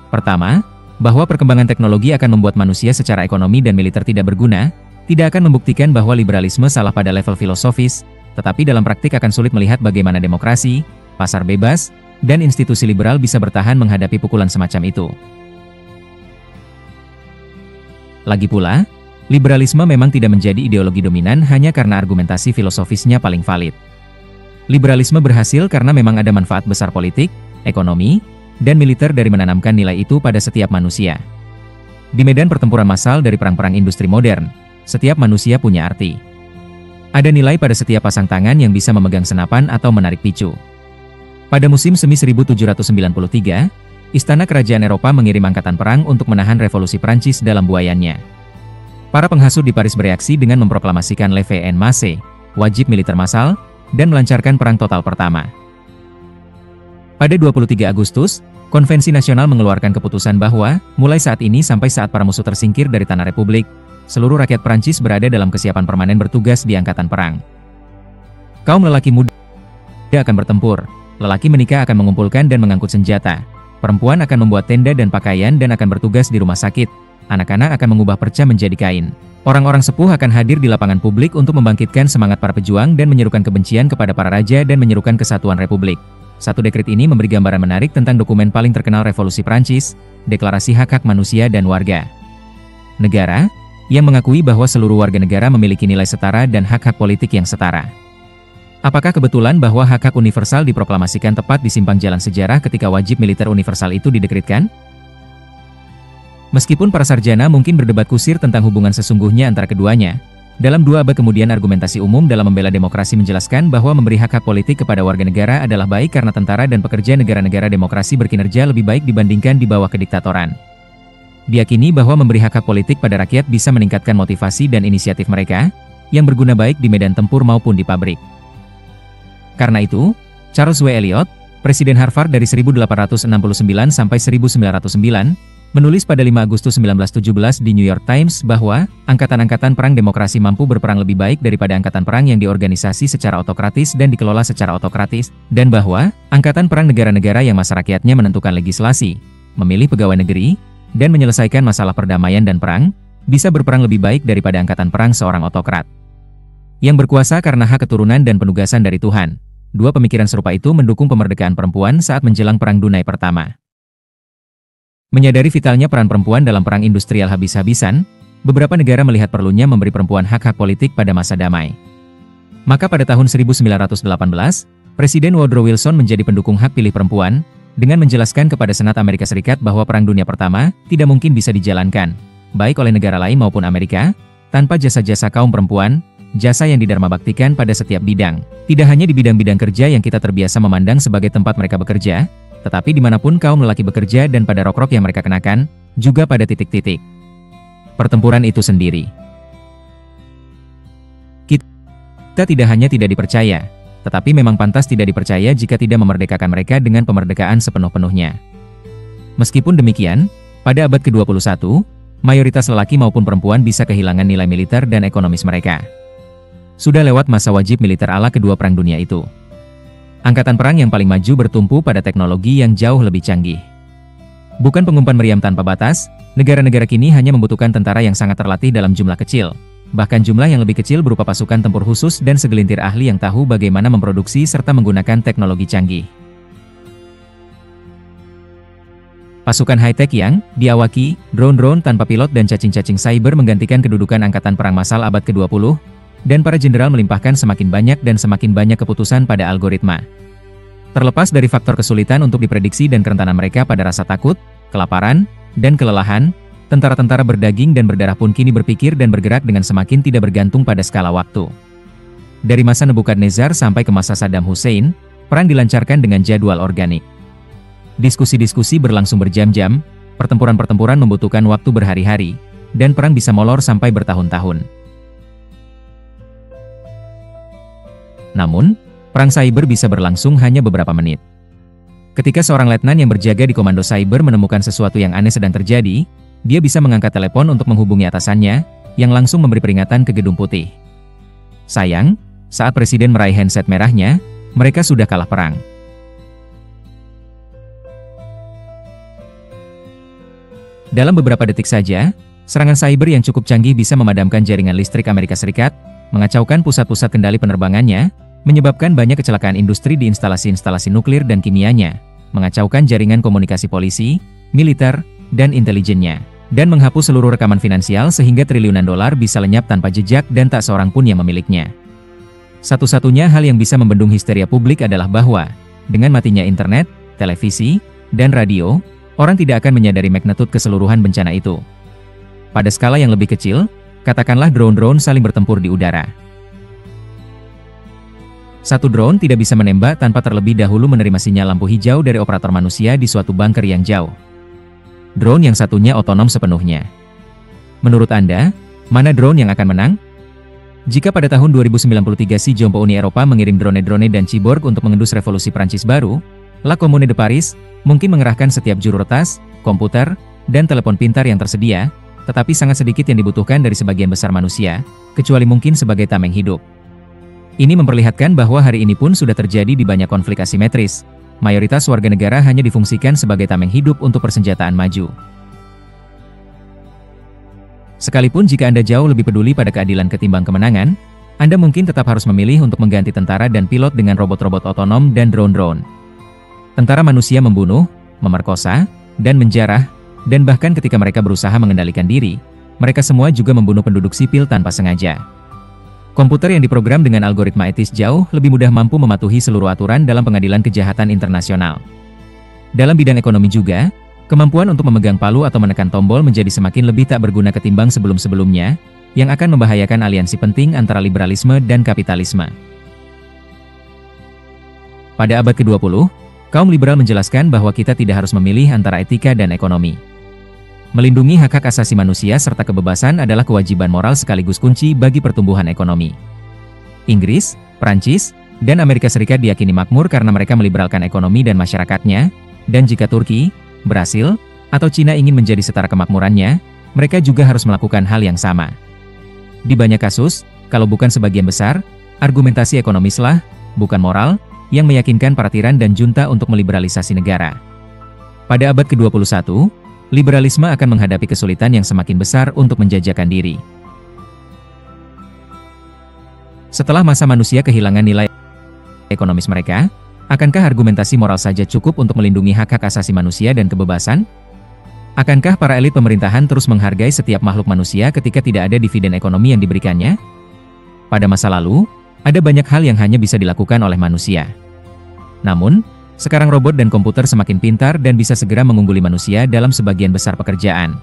Pertama, bahwa perkembangan teknologi akan membuat manusia secara ekonomi dan militer tidak berguna, tidak akan membuktikan bahwa liberalisme salah pada level filosofis, tetapi dalam praktik akan sulit melihat bagaimana demokrasi, pasar bebas, dan institusi liberal bisa bertahan menghadapi pukulan semacam itu. Lagi pula, liberalisme memang tidak menjadi ideologi dominan hanya karena argumentasi filosofisnya paling valid. Liberalisme berhasil karena memang ada manfaat besar politik, ekonomi, dan militer dari menanamkan nilai itu pada setiap manusia. Di medan pertempuran massal dari perang-perang industri modern, setiap manusia punya arti. Ada nilai pada setiap pasang tangan yang bisa memegang senapan atau menarik picu. Pada musim semi 1793, Istana Kerajaan Eropa mengirim angkatan perang untuk menahan revolusi Prancis dalam buayannya. Para penghasut di Paris bereaksi dengan memproklamasikan levée-en-masse, wajib militer massal, dan melancarkan perang total pertama. Pada 23 Agustus, Konvensi Nasional mengeluarkan keputusan bahwa, mulai saat ini sampai saat para musuh tersingkir dari tanah Republik, seluruh rakyat Prancis berada dalam kesiapan permanen bertugas di angkatan perang. Kaum lelaki muda akan bertempur, lelaki menikah akan mengumpulkan dan mengangkut senjata, perempuan akan membuat tenda dan pakaian dan akan bertugas di rumah sakit, anak-anak akan mengubah perca menjadi kain. Orang-orang sepuh akan hadir di lapangan publik untuk membangkitkan semangat para pejuang dan menyerukan kebencian kepada para raja dan menyerukan kesatuan Republik. Satu dekret ini memberi gambaran menarik tentang dokumen paling terkenal revolusi Prancis, Deklarasi Hak-Hak Manusia dan Warga. Negara, yang mengakui bahwa seluruh warga negara memiliki nilai setara dan hak-hak politik yang setara. Apakah kebetulan bahwa hak-hak universal diproklamasikan tepat di simpang jalan sejarah ketika wajib militer universal itu didekretkan? Meskipun para sarjana mungkin berdebat kusir tentang hubungan sesungguhnya antara keduanya, dalam 2 abad kemudian argumentasi umum dalam membela demokrasi menjelaskan bahwa memberi hak-hak politik kepada warga negara adalah baik karena tentara dan pekerja negara-negara demokrasi berkinerja lebih baik dibandingkan di bawah kediktatoran. Diakini bahwa memberi hak-hak politik pada rakyat bisa meningkatkan motivasi dan inisiatif mereka, yang berguna baik di medan tempur maupun di pabrik. Karena itu, Charles W. Eliot, Presiden Harvard dari 1869 sampai 1909, menulis pada 5 Agustus 1917 di New York Times bahwa angkatan-angkatan perang demokrasi mampu berperang lebih baik daripada angkatan perang yang diorganisasi secara otokratis dan dikelola secara otokratis, dan bahwa angkatan perang negara-negara yang masa rakyatnya menentukan legislasi, memilih pegawai negeri, dan menyelesaikan masalah perdamaian dan perang, bisa berperang lebih baik daripada angkatan perang seorang otokrat yang berkuasa karena hak keturunan dan penugasan dari Tuhan. Dua pemikiran serupa itu mendukung pemerdekaan perempuan saat menjelang Perang Dunai pertama. Menyadari vitalnya peran perempuan dalam perang industrial habis-habisan, beberapa negara melihat perlunya memberi perempuan hak-hak politik pada masa damai. Maka pada tahun 1918, Presiden Woodrow Wilson menjadi pendukung hak pilih perempuan, dengan menjelaskan kepada Senat Amerika Serikat bahwa Perang Dunia Pertama tidak mungkin bisa dijalankan, baik oleh negara lain maupun Amerika, tanpa jasa-jasa kaum perempuan, jasa yang didharmabaktikan pada setiap bidang. Tidak hanya di bidang-bidang kerja yang kita terbiasa memandang sebagai tempat mereka bekerja, tetapi dimanapun kaum lelaki bekerja dan pada rok-rok yang mereka kenakan, juga pada titik-titik pertempuran itu sendiri. Kita tidak hanya tidak dipercaya, tetapi memang pantas tidak dipercaya jika tidak memerdekakan mereka dengan pemerdekaan sepenuh-penuhnya. Meskipun demikian, pada abad ke-21, mayoritas lelaki maupun perempuan bisa kehilangan nilai militer dan ekonomis mereka. Sudah lewat masa wajib militer ala kedua perang dunia itu. Angkatan perang yang paling maju bertumpu pada teknologi yang jauh lebih canggih. Bukan pengumpan meriam tanpa batas, negara-negara kini hanya membutuhkan tentara yang sangat terlatih dalam jumlah kecil. Bahkan jumlah yang lebih kecil berupa pasukan tempur khusus dan segelintir ahli yang tahu bagaimana memproduksi serta menggunakan teknologi canggih. Pasukan high-tech yang diawaki, drone-drone tanpa pilot dan cacing-cacing cyber menggantikan kedudukan angkatan perang massal abad ke-20, dan para jenderal melimpahkan semakin banyak dan semakin banyak keputusan pada algoritma. Terlepas dari faktor kesulitan untuk diprediksi dan kerentanan mereka pada rasa takut, kelaparan, dan kelelahan, tentara-tentara berdaging dan berdarah pun kini berpikir dan bergerak dengan semakin tidak bergantung pada skala waktu. Dari masa Nebukadnezar sampai ke masa Saddam Hussein, perang dilancarkan dengan jadwal organik. Diskusi-diskusi berlangsung berjam-jam, pertempuran-pertempuran membutuhkan waktu berhari-hari, dan perang bisa molor sampai bertahun-tahun. Namun, perang cyber bisa berlangsung hanya beberapa menit. Ketika seorang letnan yang berjaga di komando cyber menemukan sesuatu yang aneh sedang terjadi, dia bisa mengangkat telepon untuk menghubungi atasannya, yang langsung memberi peringatan ke Gedung Putih. Sayang, saat Presiden meraih handset merahnya, mereka sudah kalah perang. Dalam beberapa detik saja, serangan cyber yang cukup canggih bisa memadamkan jaringan listrik Amerika Serikat, mengacaukan pusat-pusat kendali penerbangannya, menyebabkan banyak kecelakaan industri di instalasi-instalasi nuklir dan kimianya, mengacaukan jaringan komunikasi polisi, militer, dan intelijennya, dan menghapus seluruh rekaman finansial sehingga triliunan dolar bisa lenyap tanpa jejak dan tak seorang pun yang memiliknya. Satu-satunya hal yang bisa membendung histeria publik adalah bahwa, dengan matinya internet, televisi, dan radio, orang tidak akan menyadari magnitude keseluruhan bencana itu. Pada skala yang lebih kecil, katakanlah drone-drone saling bertempur di udara. Satu drone tidak bisa menembak tanpa terlebih dahulu menerima sinyal lampu hijau dari operator manusia di suatu bunker yang jauh. Drone yang satunya otonom sepenuhnya. Menurut Anda, mana drone yang akan menang? Jika pada tahun 2093 si jompo Uni Eropa mengirim drone-drone dan cyborg untuk mengendus revolusi Prancis baru, La Commune de Paris mungkin mengerahkan setiap juru retas, komputer, dan telepon pintar yang tersedia, tetapi sangat sedikit yang dibutuhkan dari sebagian besar manusia, kecuali mungkin sebagai tameng hidup. Ini memperlihatkan bahwa hari ini pun sudah terjadi di banyak konflik asimetris. Mayoritas warga negara hanya difungsikan sebagai tameng hidup untuk persenjataan maju. Sekalipun jika Anda jauh lebih peduli pada keadilan ketimbang kemenangan, Anda mungkin tetap harus memilih untuk mengganti tentara dan pilot dengan robot-robot otonom dan drone-drone. Tentara manusia membunuh, memerkosa, dan menjarah, dan bahkan ketika mereka berusaha mengendalikan diri, mereka semua juga membunuh penduduk sipil tanpa sengaja. Komputer yang diprogram dengan algoritma etis jauh lebih mudah mampu mematuhi seluruh aturan dalam pengadilan kejahatan internasional. Dalam bidang ekonomi juga, kemampuan untuk memegang palu atau menekan tombol menjadi semakin lebih tak berguna ketimbang sebelum-sebelumnya, yang akan membahayakan aliansi penting antara liberalisme dan kapitalisme. Pada abad ke-20, kaum liberal menjelaskan bahwa kita tidak harus memilih antara etika dan ekonomi. Melindungi hak-hak asasi manusia serta kebebasan adalah kewajiban moral sekaligus kunci bagi pertumbuhan ekonomi. Inggris, Prancis, dan Amerika Serikat diyakini makmur karena mereka meliberalkan ekonomi dan masyarakatnya, dan jika Turki, Brasil, atau Cina ingin menjadi setara kemakmurannya, mereka juga harus melakukan hal yang sama. Di banyak kasus, kalau bukan sebagian besar, argumentasi ekonomislah, bukan moral, yang meyakinkan para tiran dan junta untuk meliberalisasi negara. Pada abad ke-21, liberalisme akan menghadapi kesulitan yang semakin besar untuk menjajakan diri. Setelah masa manusia kehilangan nilai ekonomis mereka, akankah argumentasi moral saja cukup untuk melindungi hak-hak asasi manusia dan kebebasan? Akankah para elit pemerintahan terus menghargai setiap makhluk manusia ketika tidak ada dividen ekonomi yang diberikannya? Pada masa lalu, ada banyak hal yang hanya bisa dilakukan oleh manusia. Namun, sekarang robot dan komputer semakin pintar dan bisa segera mengungguli manusia dalam sebagian besar pekerjaan.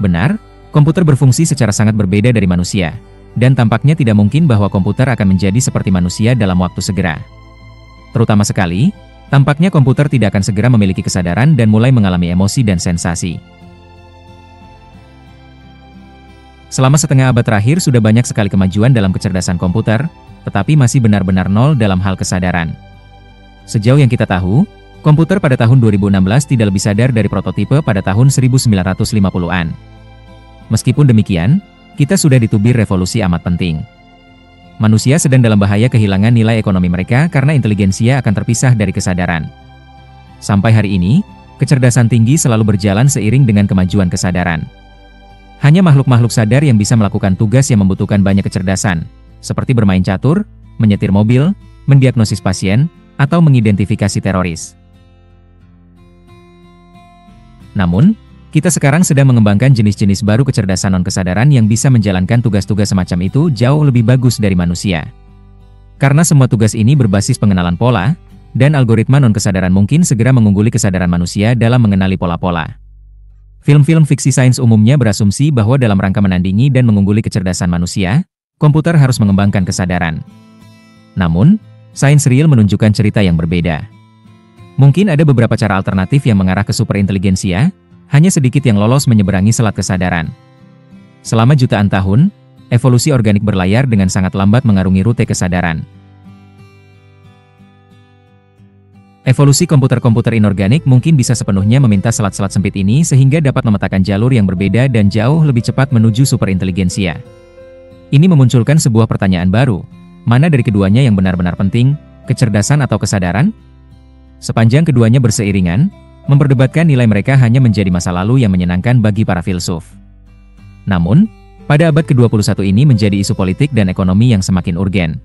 Benar, komputer berfungsi secara sangat berbeda dari manusia, dan tampaknya tidak mungkin bahwa komputer akan menjadi seperti manusia dalam waktu segera. Terutama sekali, tampaknya komputer tidak akan segera memiliki kesadaran dan mulai mengalami emosi dan sensasi. Selama setengah abad terakhir sudah banyak sekali kemajuan dalam kecerdasan komputer, tetapi masih benar-benar nol dalam hal kesadaran. Sejauh yang kita tahu, komputer pada tahun 2016 tidak lebih sadar dari prototipe pada tahun 1950-an. Meskipun demikian, kita sudah ditubir revolusi amat penting. Manusia sedang dalam bahaya kehilangan nilai ekonomi mereka karena inteligensia akan terpisah dari kesadaran. Sampai hari ini, kecerdasan tinggi selalu berjalan seiring dengan kemajuan kesadaran. Hanya makhluk-makhluk sadar yang bisa melakukan tugas yang membutuhkan banyak kecerdasan, seperti bermain catur, menyetir mobil, mendiagnosis pasien, atau mengidentifikasi teroris. Namun, kita sekarang sedang mengembangkan jenis-jenis baru kecerdasan non-kesadaran yang bisa menjalankan tugas-tugas semacam itu jauh lebih bagus dari manusia. Karena semua tugas ini berbasis pengenalan pola, dan algoritma non-kesadaran mungkin segera mengungguli kesadaran manusia dalam mengenali pola-pola. Film-film fiksi sains umumnya berasumsi bahwa dalam rangka menandingi dan mengungguli kecerdasan manusia, komputer harus mengembangkan kesadaran. Namun, sains real menunjukkan cerita yang berbeda. Mungkin ada beberapa cara alternatif yang mengarah ke superinteligensia, hanya sedikit yang lolos menyeberangi selat kesadaran. Selama jutaan tahun, evolusi organik berlayar dengan sangat lambat mengarungi rute kesadaran. Evolusi komputer-komputer inorganik mungkin bisa sepenuhnya meminta selat-selat sempit ini sehingga dapat memetakan jalur yang berbeda dan jauh lebih cepat menuju superinteligensia. Ini memunculkan sebuah pertanyaan baru, mana dari keduanya yang benar-benar penting, kecerdasan atau kesadaran? Sepanjang keduanya berseiringan, memperdebatkan nilai mereka hanya menjadi masa lalu yang menyenangkan bagi para filsuf. Namun, pada abad ke-21 ini menjadi isu politik dan ekonomi yang semakin urgen.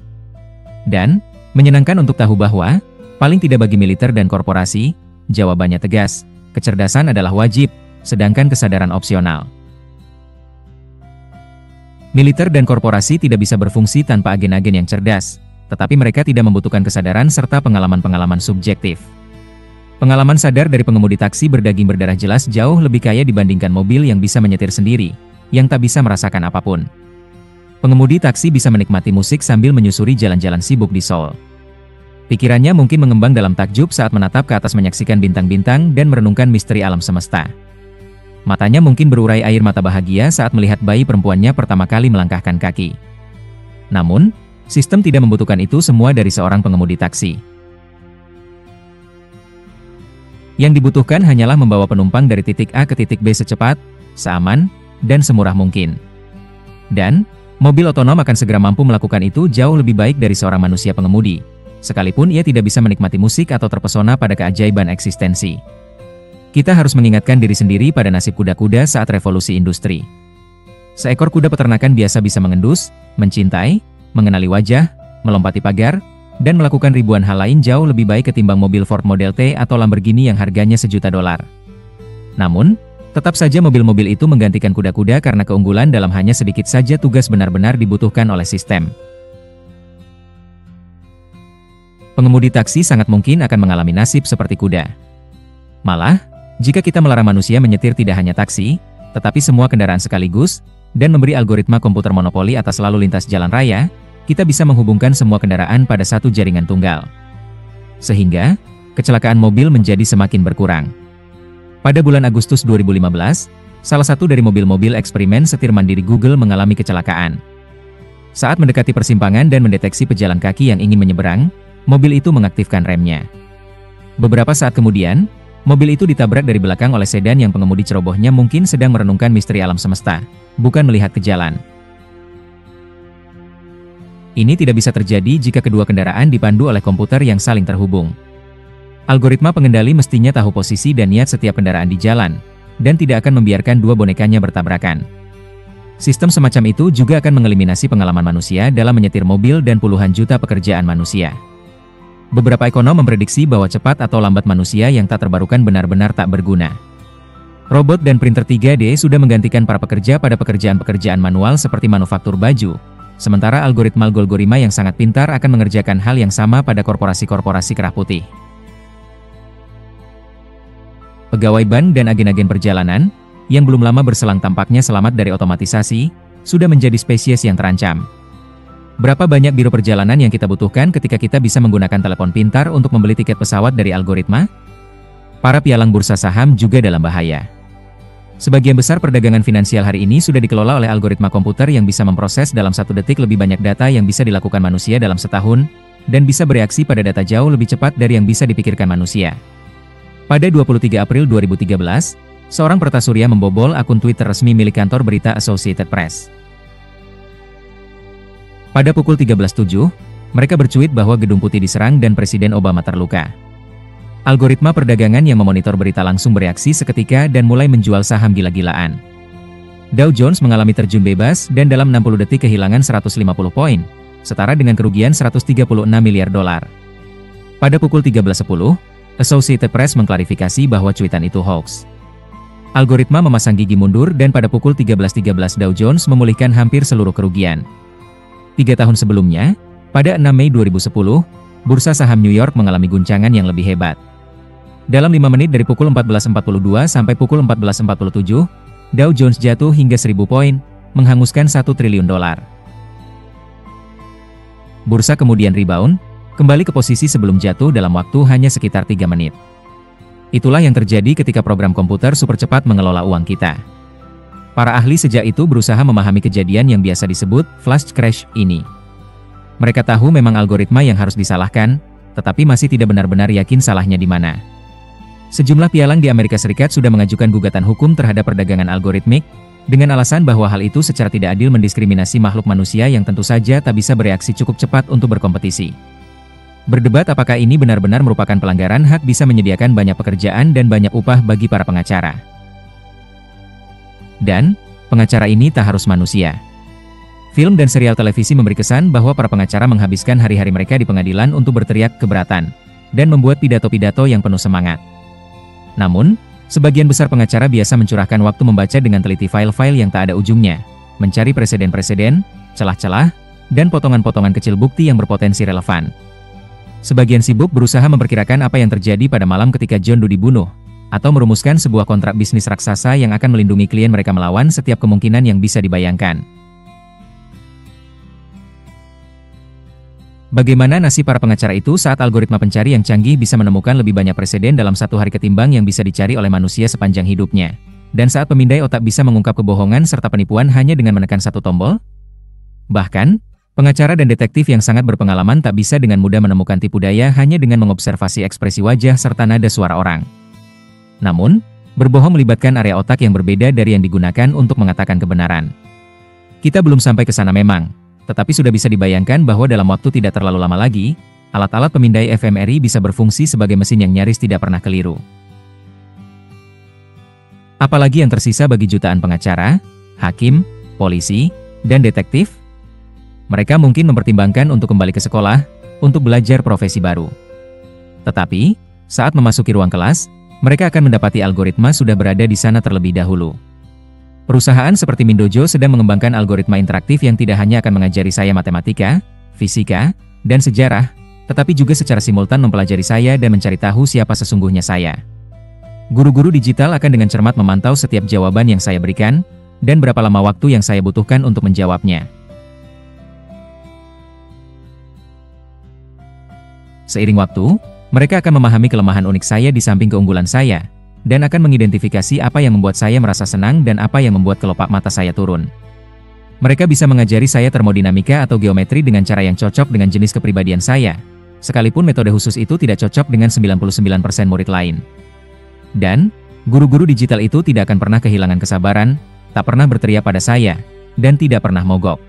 Dan, menyenangkan untuk tahu bahwa, paling tidak bagi militer dan korporasi, jawabannya tegas, kecerdasan adalah wajib, sedangkan kesadaran opsional. Militer dan korporasi tidak bisa berfungsi tanpa agen-agen yang cerdas, tetapi mereka tidak membutuhkan kesadaran serta pengalaman-pengalaman subjektif. Pengalaman sadar dari pengemudi taksi berdaging berdarah jelas jauh lebih kaya dibandingkan mobil yang bisa menyetir sendiri, yang tak bisa merasakan apapun. Pengemudi taksi bisa menikmati musik sambil menyusuri jalan-jalan sibuk di Seoul. Pikirannya mungkin mengembang dalam takjub saat menatap ke atas menyaksikan bintang-bintang dan merenungkan misteri alam semesta. Matanya mungkin berurai air mata bahagia saat melihat bayi perempuannya pertama kali melangkahkan kaki. Namun, sistem tidak membutuhkan itu semua dari seorang pengemudi taksi. Yang dibutuhkan hanyalah membawa penumpang dari titik A ke titik B secepat, seaman, dan semurah mungkin. Dan, mobil otonom akan segera mampu melakukan itu jauh lebih baik dari seorang manusia pengemudi, sekalipun ia tidak bisa menikmati musik atau terpesona pada keajaiban eksistensi. Kita harus mengingatkan diri sendiri pada nasib kuda-kuda saat revolusi industri. Seekor kuda peternakan biasa bisa mengendus, mencintai, mengenali wajah, melompati pagar, dan melakukan ribuan hal lain jauh lebih baik ketimbang mobil Ford Model T atau Lamborghini yang harganya $1.000.000. Namun, tetap saja mobil-mobil itu menggantikan kuda-kuda karena keunggulan dalam hanya sedikit saja tugas benar-benar dibutuhkan oleh sistem. Pengemudi taksi sangat mungkin akan mengalami nasib seperti kuda. Malah, jika kita melarang manusia menyetir tidak hanya taksi, tetapi semua kendaraan sekaligus, dan memberi algoritma komputer monopoli atas lalu lintas jalan raya, kita bisa menghubungkan semua kendaraan pada satu jaringan tunggal. Sehingga, kecelakaan mobil menjadi semakin berkurang. Pada bulan Agustus 2015, salah satu dari mobil-mobil eksperimen setir mandiri Google mengalami kecelakaan. Saat mendekati persimpangan dan mendeteksi pejalan kaki yang ingin menyeberang, mobil itu mengaktifkan remnya. Beberapa saat kemudian, mobil itu ditabrak dari belakang oleh sedan yang pengemudi cerobohnya mungkin sedang merenungkan misteri alam semesta, bukan melihat ke jalan. Ini tidak bisa terjadi jika kedua kendaraan dipandu oleh komputer yang saling terhubung. Algoritma pengendali mestinya tahu posisi dan niat setiap kendaraan di jalan, dan tidak akan membiarkan dua bonekanya bertabrakan. Sistem semacam itu juga akan mengeliminasi pengalaman manusia dalam menyetir mobil dan puluhan juta pekerjaan manusia. Beberapa ekonom memprediksi bahwa cepat atau lambat manusia yang tak terbarukan benar-benar tak berguna. Robot dan printer 3D sudah menggantikan para pekerja pada pekerjaan-pekerjaan manual seperti manufaktur baju, sementara algoritma yang sangat pintar akan mengerjakan hal yang sama pada korporasi-korporasi kerah putih. Pegawai bank dan agen-agen perjalanan, yang belum lama berselang tampaknya selamat dari otomatisasi, sudah menjadi spesies yang terancam. Berapa banyak biro perjalanan yang kita butuhkan ketika kita bisa menggunakan telepon pintar untuk membeli tiket pesawat dari algoritma? Para pialang bursa saham juga dalam bahaya. Sebagian besar perdagangan finansial hari ini sudah dikelola oleh algoritma komputer yang bisa memproses dalam 1 detik lebih banyak data yang bisa dilakukan manusia dalam setahun, dan bisa bereaksi pada data jauh lebih cepat dari yang bisa dipikirkan manusia. Pada 23 April 2013, seorang pertasurya membobol akun Twitter resmi milik kantor berita Associated Press. Pada pukul 13.07, mereka bercuit bahwa Gedung Putih diserang dan Presiden Obama terluka. Algoritma perdagangan yang memonitor berita langsung bereaksi seketika dan mulai menjual saham gila-gilaan. Dow Jones mengalami terjun bebas dan dalam 60 detik kehilangan 150 poin, setara dengan kerugian 136 miliar dolar. Pada pukul 13.10, Associated Press mengklarifikasi bahwa cuitan itu hoax. Algoritma memasang gigi mundur dan pada pukul 13.13 Dow Jones memulihkan hampir seluruh kerugian. 3 tahun sebelumnya, pada 6 Mei 2010, bursa saham New York mengalami guncangan yang lebih hebat. Dalam 5 menit dari pukul 14.42 sampai pukul 14.47, Dow Jones jatuh hingga 1.000 poin, menghanguskan 1 triliun dolar. Bursa kemudian rebound, kembali ke posisi sebelum jatuh dalam waktu hanya sekitar 3 menit. Itulah yang terjadi ketika program komputer super cepat mengelola uang kita. Para ahli sejak itu berusaha memahami kejadian yang biasa disebut flash crash ini. Mereka tahu memang algoritma yang harus disalahkan, tetapi masih tidak benar-benar yakin salahnya di mana. Sejumlah pialang di Amerika Serikat sudah mengajukan gugatan hukum terhadap perdagangan algoritmik, dengan alasan bahwa hal itu secara tidak adil mendiskriminasi makhluk manusia yang tentu saja tak bisa bereaksi cukup cepat untuk berkompetisi. Berdebat apakah ini benar-benar merupakan pelanggaran hak bisa menyediakan banyak pekerjaan dan banyak upah bagi para pengacara. Dan, pengacara ini tak harus manusia. Film dan serial televisi memberi kesan bahwa para pengacara menghabiskan hari-hari mereka di pengadilan untuk berteriak keberatan, dan membuat pidato-pidato yang penuh semangat. Namun, sebagian besar pengacara biasa mencurahkan waktu membaca dengan teliti file-file yang tak ada ujungnya, mencari preseden-preseden, celah-celah, dan potongan-potongan kecil bukti yang berpotensi relevan. Sebagian sibuk berusaha memperkirakan apa yang terjadi pada malam ketika John Doe dibunuh, atau merumuskan sebuah kontrak bisnis raksasa yang akan melindungi klien mereka melawan setiap kemungkinan yang bisa dibayangkan. Bagaimana nasib para pengacara itu saat algoritma pencari yang canggih bisa menemukan lebih banyak preseden dalam 1 hari ketimbang yang bisa dicari oleh manusia sepanjang hidupnya? Dan saat pemindai otak bisa mengungkap kebohongan serta penipuan hanya dengan menekan 1 tombol? Bahkan, pengacara dan detektif yang sangat berpengalaman tak bisa dengan mudah menemukan tipu daya hanya dengan mengobservasi ekspresi wajah serta nada suara orang. Namun, berbohong melibatkan area otak yang berbeda dari yang digunakan untuk mengatakan kebenaran. Kita belum sampai ke sana memang. Tetapi sudah bisa dibayangkan bahwa dalam waktu tidak terlalu lama lagi, alat-alat pemindai fMRI bisa berfungsi sebagai mesin yang nyaris tidak pernah keliru. Apalagi yang tersisa bagi jutaan pengacara, hakim, polisi, dan detektif? Mereka mungkin mempertimbangkan untuk kembali ke sekolah, untuk belajar profesi baru. Tetapi, saat memasuki ruang kelas, mereka akan mendapati algoritma sudah berada di sana terlebih dahulu. Perusahaan seperti Mindojo sedang mengembangkan algoritma interaktif yang tidak hanya akan mengajari saya matematika, fisika, dan sejarah, tetapi juga secara simultan mempelajari saya dan mencari tahu siapa sesungguhnya saya. Guru-guru digital akan dengan cermat memantau setiap jawaban yang saya berikan, dan berapa lama waktu yang saya butuhkan untuk menjawabnya. Seiring waktu, mereka akan memahami kelemahan unik saya di samping keunggulan saya, dan akan mengidentifikasi apa yang membuat saya merasa senang dan apa yang membuat kelopak mata saya turun. Mereka bisa mengajari saya termodinamika atau geometri dengan cara yang cocok dengan jenis kepribadian saya, sekalipun metode khusus itu tidak cocok dengan 99% murid lain. Dan, guru-guru digital itu tidak akan pernah kehilangan kesabaran, tak pernah berteriak pada saya, dan tidak pernah mogok.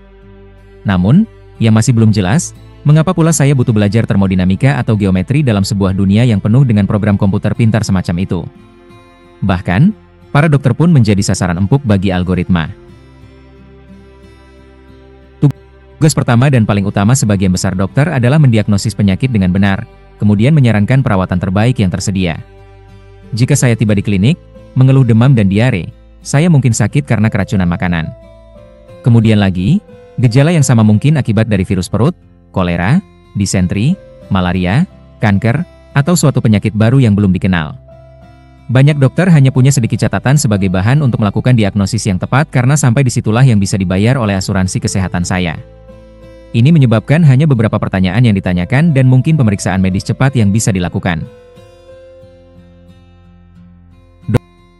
Namun, Yang masih belum jelas, mengapa pula saya butuh belajar termodinamika atau geometri dalam sebuah dunia yang penuh dengan program komputer pintar semacam itu. Bahkan, para dokter pun menjadi sasaran empuk bagi algoritma. Tugas pertama dan paling utama sebagian besar dokter adalah mendiagnosis penyakit dengan benar, kemudian menyarankan perawatan terbaik yang tersedia. Jika saya tiba di klinik, mengeluh demam dan diare, saya mungkin sakit karena keracunan makanan. Kemudian lagi, gejala yang sama mungkin akibat dari virus perut, kolera, disentri, malaria, kanker, atau suatu penyakit baru yang belum dikenal. Banyak dokter hanya punya sedikit catatan sebagai bahan untuk melakukan diagnosis yang tepat karena sampai disitulah yang bisa dibayar oleh asuransi kesehatan saya. Ini menyebabkan hanya beberapa pertanyaan yang ditanyakan dan mungkin pemeriksaan medis cepat yang bisa dilakukan.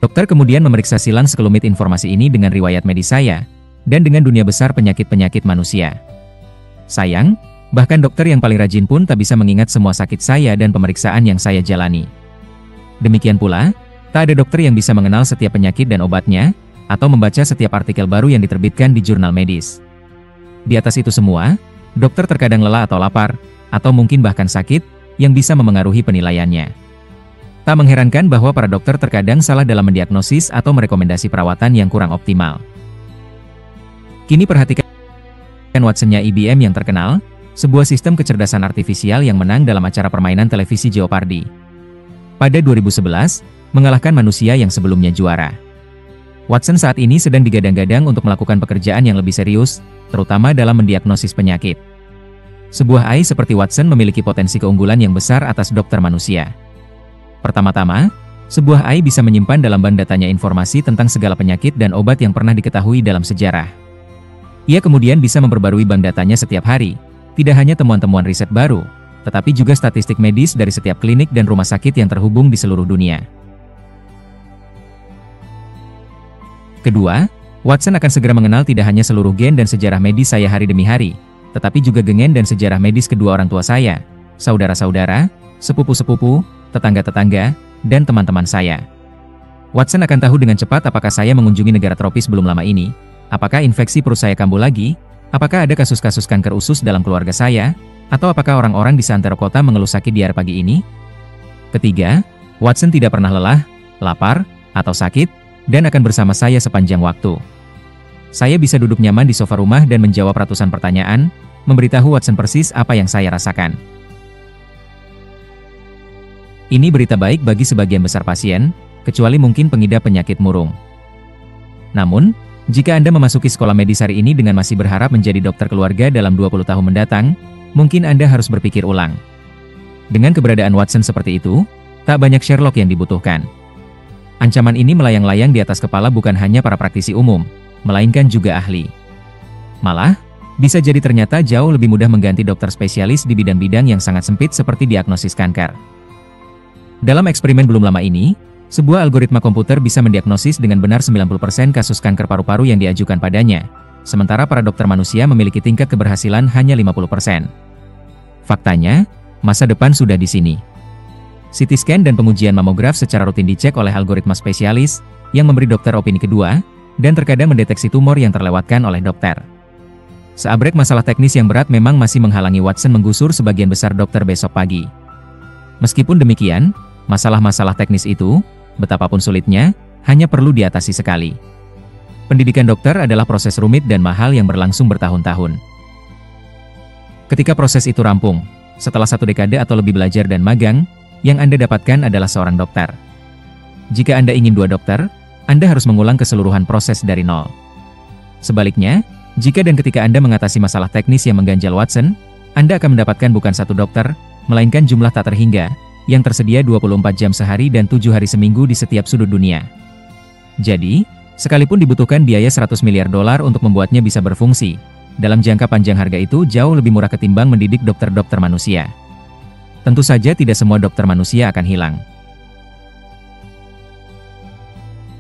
Dokter kemudian memeriksa silang sekelumit informasi ini dengan riwayat medis saya, dan dengan dunia besar penyakit-penyakit manusia. Sayang, bahkan dokter yang paling rajin pun tak bisa mengingat semua sakit saya dan pemeriksaan yang saya jalani. Demikian pula, tak ada dokter yang bisa mengenal setiap penyakit dan obatnya, atau membaca setiap artikel baru yang diterbitkan di jurnal medis. Di atas itu semua, dokter terkadang lelah atau lapar, atau mungkin bahkan sakit, yang bisa memengaruhi penilaiannya. Tak mengherankan bahwa para dokter terkadang salah dalam mendiagnosis atau merekomendasi perawatan yang kurang optimal. Kini perhatikan Watson-nya IBM yang terkenal, sebuah sistem kecerdasan artifisial yang menang dalam acara permainan televisi Jeopardy. Pada 2011, mengalahkan manusia yang sebelumnya juara. Watson saat ini sedang digadang-gadang untuk melakukan pekerjaan yang lebih serius, terutama dalam mendiagnosis penyakit. Sebuah AI seperti Watson memiliki potensi keunggulan yang besar atas dokter manusia. Pertama-tama, sebuah AI bisa menyimpan dalam bank datanya informasi tentang segala penyakit dan obat yang pernah diketahui dalam sejarah. Ia kemudian bisa memperbarui bank datanya setiap hari, tidak hanya temuan-temuan riset baru, tetapi juga statistik medis dari setiap klinik dan rumah sakit yang terhubung di seluruh dunia. Kedua, Watson akan segera mengenal tidak hanya seluruh gen dan sejarah medis saya hari demi hari, tetapi juga gen dan sejarah medis kedua orang tua saya, saudara-saudara, sepupu-sepupu, tetangga-tetangga, dan teman-teman saya. Watson akan tahu dengan cepat apakah saya mengunjungi negara tropis belum lama ini, apakah infeksi perut saya kambuh lagi, apakah ada kasus-kasus kanker usus dalam keluarga saya, atau apakah orang-orang di seantero kota mengeluh sakit diare pagi ini. Ketiga, Watson tidak pernah lelah, lapar, atau sakit, dan akan bersama saya sepanjang waktu. Saya bisa duduk nyaman di sofa rumah dan menjawab ratusan pertanyaan, memberitahu Watson persis apa yang saya rasakan. Ini berita baik bagi sebagian besar pasien, kecuali mungkin pengidap penyakit murung. Namun, jika Anda memasuki sekolah medis hari ini dengan masih berharap menjadi dokter keluarga dalam 20 tahun mendatang, mungkin Anda harus berpikir ulang. Dengan keberadaan Watson seperti itu, tak banyak Sherlock yang dibutuhkan. Ancaman ini melayang-layang di atas kepala bukan hanya para praktisi umum, melainkan juga ahli. Malah, bisa jadi ternyata jauh lebih mudah mengganti dokter spesialis di bidang-bidang yang sangat sempit seperti diagnosis kanker. Dalam eksperimen belum lama ini, sebuah algoritma komputer bisa mendiagnosis dengan benar 90% kasus kanker paru-paru yang diajukan padanya, sementara para dokter manusia memiliki tingkat keberhasilan hanya 50%. Faktanya, masa depan sudah di sini. CT scan dan pengujian mamograf secara rutin dicek oleh algoritma spesialis, yang memberi dokter opini kedua, dan terkadang mendeteksi tumor yang terlewatkan oleh dokter. Seabrek masalah teknis yang berat memang masih menghalangi Watson menggusur sebagian besar dokter besok pagi. Meskipun demikian, masalah-masalah teknis itu, betapapun sulitnya, hanya perlu diatasi sekali. Pendidikan dokter adalah proses rumit dan mahal yang berlangsung bertahun-tahun. Ketika proses itu rampung, setelah 1 dekade atau lebih belajar dan magang, yang Anda dapatkan adalah seorang dokter. Jika Anda ingin 2 dokter, Anda harus mengulang keseluruhan proses dari nol. Sebaliknya, jika dan ketika Anda mengatasi masalah teknis yang mengganjal Watson, Anda akan mendapatkan bukan 1 dokter, melainkan jumlah tak terhingga, yang tersedia 24 jam sehari dan 7 hari seminggu di setiap sudut dunia. Jadi, sekalipun dibutuhkan biaya $100 miliar untuk membuatnya bisa berfungsi, dalam jangka panjang harga itu jauh lebih murah ketimbang mendidik dokter-dokter manusia. Tentu saja tidak semua dokter manusia akan hilang.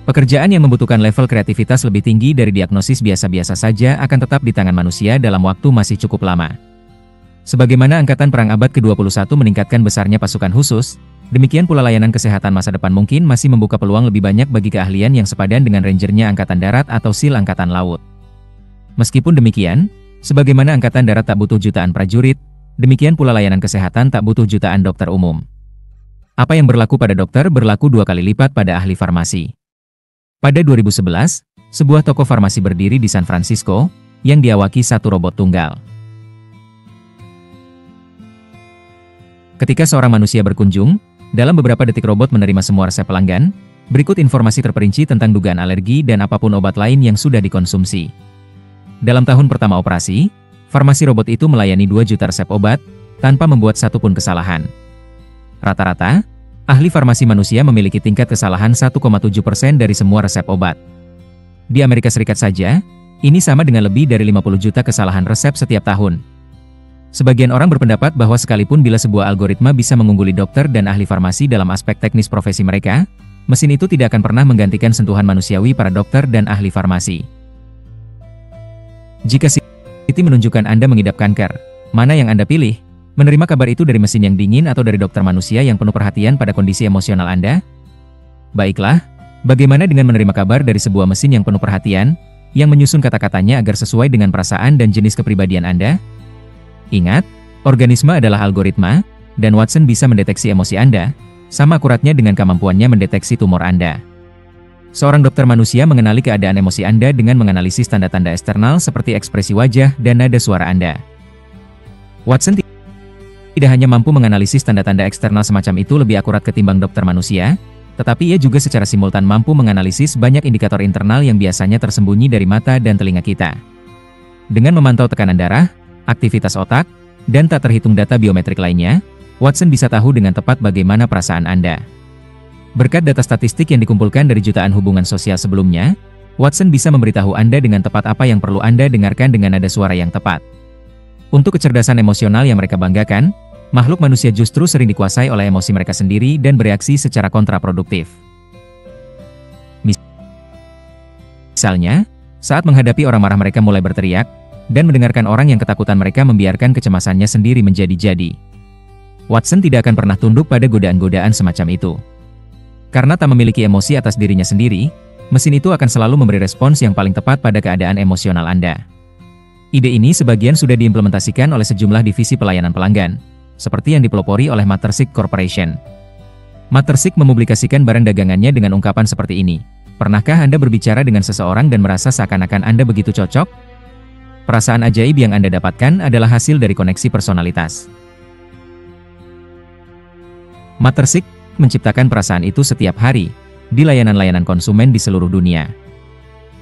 Pekerjaan yang membutuhkan level kreativitas lebih tinggi dari diagnosis biasa-biasa saja akan tetap di tangan manusia dalam waktu masih cukup lama. Sebagaimana Angkatan Perang abad ke-21 meningkatkan besarnya pasukan khusus, demikian pula layanan kesehatan masa depan mungkin masih membuka peluang lebih banyak bagi keahlian yang sepadan dengan rangernya Angkatan Darat atau SEAL Angkatan Laut. Meskipun demikian, Sebagaimana Angkatan Darat tak butuh jutaan prajurit, demikian pula layanan kesehatan tak butuh jutaan dokter umum. Apa yang berlaku pada dokter berlaku 2 kali lipat pada ahli farmasi. Pada 2011, sebuah toko farmasi berdiri di San Francisco, yang diawaki satu robot tunggal. Ketika seorang manusia berkunjung, dalam beberapa detik robot menerima semua resep pelanggan. Berikut informasi terperinci tentang dugaan alergi dan apapun obat lain yang sudah dikonsumsi. Dalam tahun pertama operasi, farmasi robot itu melayani 2 juta resep obat, tanpa membuat satupun kesalahan. Rata-rata, ahli farmasi manusia memiliki tingkat kesalahan 1,7% dari semua resep obat. Di Amerika Serikat saja, ini sama dengan lebih dari 50 juta kesalahan resep setiap tahun. Sebagian orang berpendapat bahwa sekalipun bila sebuah algoritma bisa mengungguli dokter dan ahli farmasi dalam aspek teknis profesi mereka, mesin itu tidak akan pernah menggantikan sentuhan manusiawi para dokter dan ahli farmasi. Jika CT menunjukkan Anda mengidap kanker, mana yang Anda pilih? Menerima kabar itu dari mesin yang dingin atau dari dokter manusia yang penuh perhatian pada kondisi emosional Anda? Baiklah, bagaimana dengan menerima kabar dari sebuah mesin yang penuh perhatian, yang menyusun kata-katanya agar sesuai dengan perasaan dan jenis kepribadian Anda? Ingat, organisme adalah algoritma, dan Watson bisa mendeteksi emosi Anda, sama akuratnya dengan kemampuannya mendeteksi tumor Anda. Seorang dokter manusia mengenali keadaan emosi Anda dengan menganalisis tanda-tanda eksternal seperti ekspresi wajah dan nada suara Anda. Watson tidak hanya mampu menganalisis tanda-tanda eksternal semacam itu lebih akurat ketimbang dokter manusia, tetapi ia juga secara simultan mampu menganalisis banyak indikator internal yang biasanya tersembunyi dari mata dan telinga kita. Dengan memantau tekanan darah, aktivitas otak, dan tak terhitung data biometrik lainnya, Watson bisa tahu dengan tepat bagaimana perasaan Anda. Berkat data statistik yang dikumpulkan dari jutaan hubungan sosial sebelumnya, Watson bisa memberitahu Anda dengan tepat apa yang perlu Anda dengarkan dengan nada suara yang tepat. Untuk kecerdasan emosional yang mereka banggakan, makhluk manusia justru sering dikuasai oleh emosi mereka sendiri dan bereaksi secara kontraproduktif. Misalnya, saat menghadapi orang marah mereka mulai berteriak, dan mendengarkan orang yang ketakutan mereka membiarkan kecemasannya sendiri menjadi-jadi. Watson tidak akan pernah tunduk pada godaan-godaan semacam itu. Karena tak memiliki emosi atas dirinya sendiri, mesin itu akan selalu memberi respons yang paling tepat pada keadaan emosional Anda. Ide ini sebagian sudah diimplementasikan oleh sejumlah divisi pelayanan pelanggan, seperti yang dipelopori oleh Matersik Corporation. Matersik mempublikasikan barang dagangannya dengan ungkapan seperti ini. Pernahkah Anda berbicara dengan seseorang dan merasa seakan-akan Anda begitu cocok? Perasaan ajaib yang Anda dapatkan adalah hasil dari koneksi personalitas. Matersik menciptakan perasaan itu setiap hari, di layanan-layanan konsumen di seluruh dunia.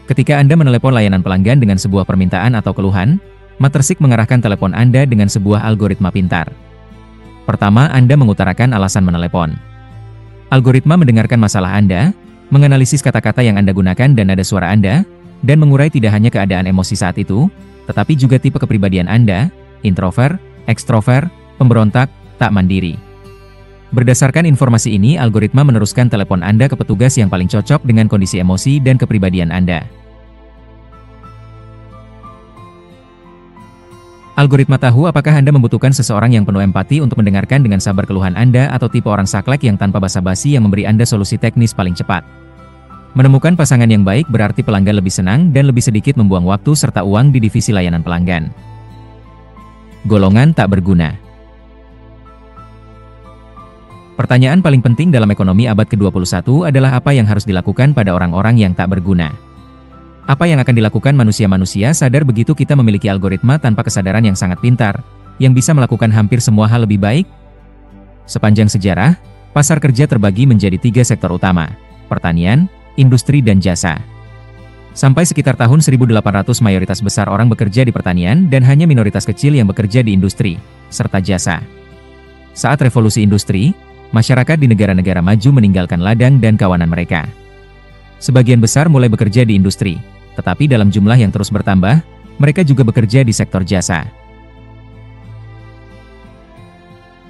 Ketika Anda menelepon layanan pelanggan dengan sebuah permintaan atau keluhan, Matersik mengarahkan telepon Anda dengan sebuah algoritma pintar. Pertama, Anda mengutarakan alasan menelepon. Algoritma mendengarkan masalah Anda, menganalisis kata-kata yang Anda gunakan dan nada suara Anda, dan mengurai tidak hanya keadaan emosi saat itu, tetapi juga tipe kepribadian Anda, introvert, ekstrovert, pemberontak, tak mandiri. Berdasarkan informasi ini, algoritma meneruskan telepon Anda ke petugas yang paling cocok dengan kondisi emosi dan kepribadian Anda. Algoritma tahu apakah Anda membutuhkan seseorang yang penuh empati untuk mendengarkan dengan sabar keluhan Anda atau tipe orang saklek yang tanpa basa-basi yang memberi Anda solusi teknis paling cepat. Menemukan pasangan yang baik berarti pelanggan lebih senang dan lebih sedikit membuang waktu serta uang di divisi layanan pelanggan. Golongan tak berguna. Pertanyaan paling penting dalam ekonomi abad ke-21 adalah apa yang harus dilakukan pada orang-orang yang tak berguna. Apa yang akan dilakukan manusia-manusia sadar begitu kita memiliki algoritma tanpa kesadaran yang sangat pintar, yang bisa melakukan hampir semua hal lebih baik? Sepanjang sejarah, pasar kerja terbagi menjadi 3 sektor utama: pertanian, industri dan jasa. Sampai sekitar tahun 1800 mayoritas besar orang bekerja di pertanian dan hanya minoritas kecil yang bekerja di industri, serta jasa. Saat revolusi industri, masyarakat di negara-negara maju meninggalkan ladang dan kawanan mereka. Sebagian besar mulai bekerja di industri, tetapi dalam jumlah yang terus bertambah, mereka juga bekerja di sektor jasa.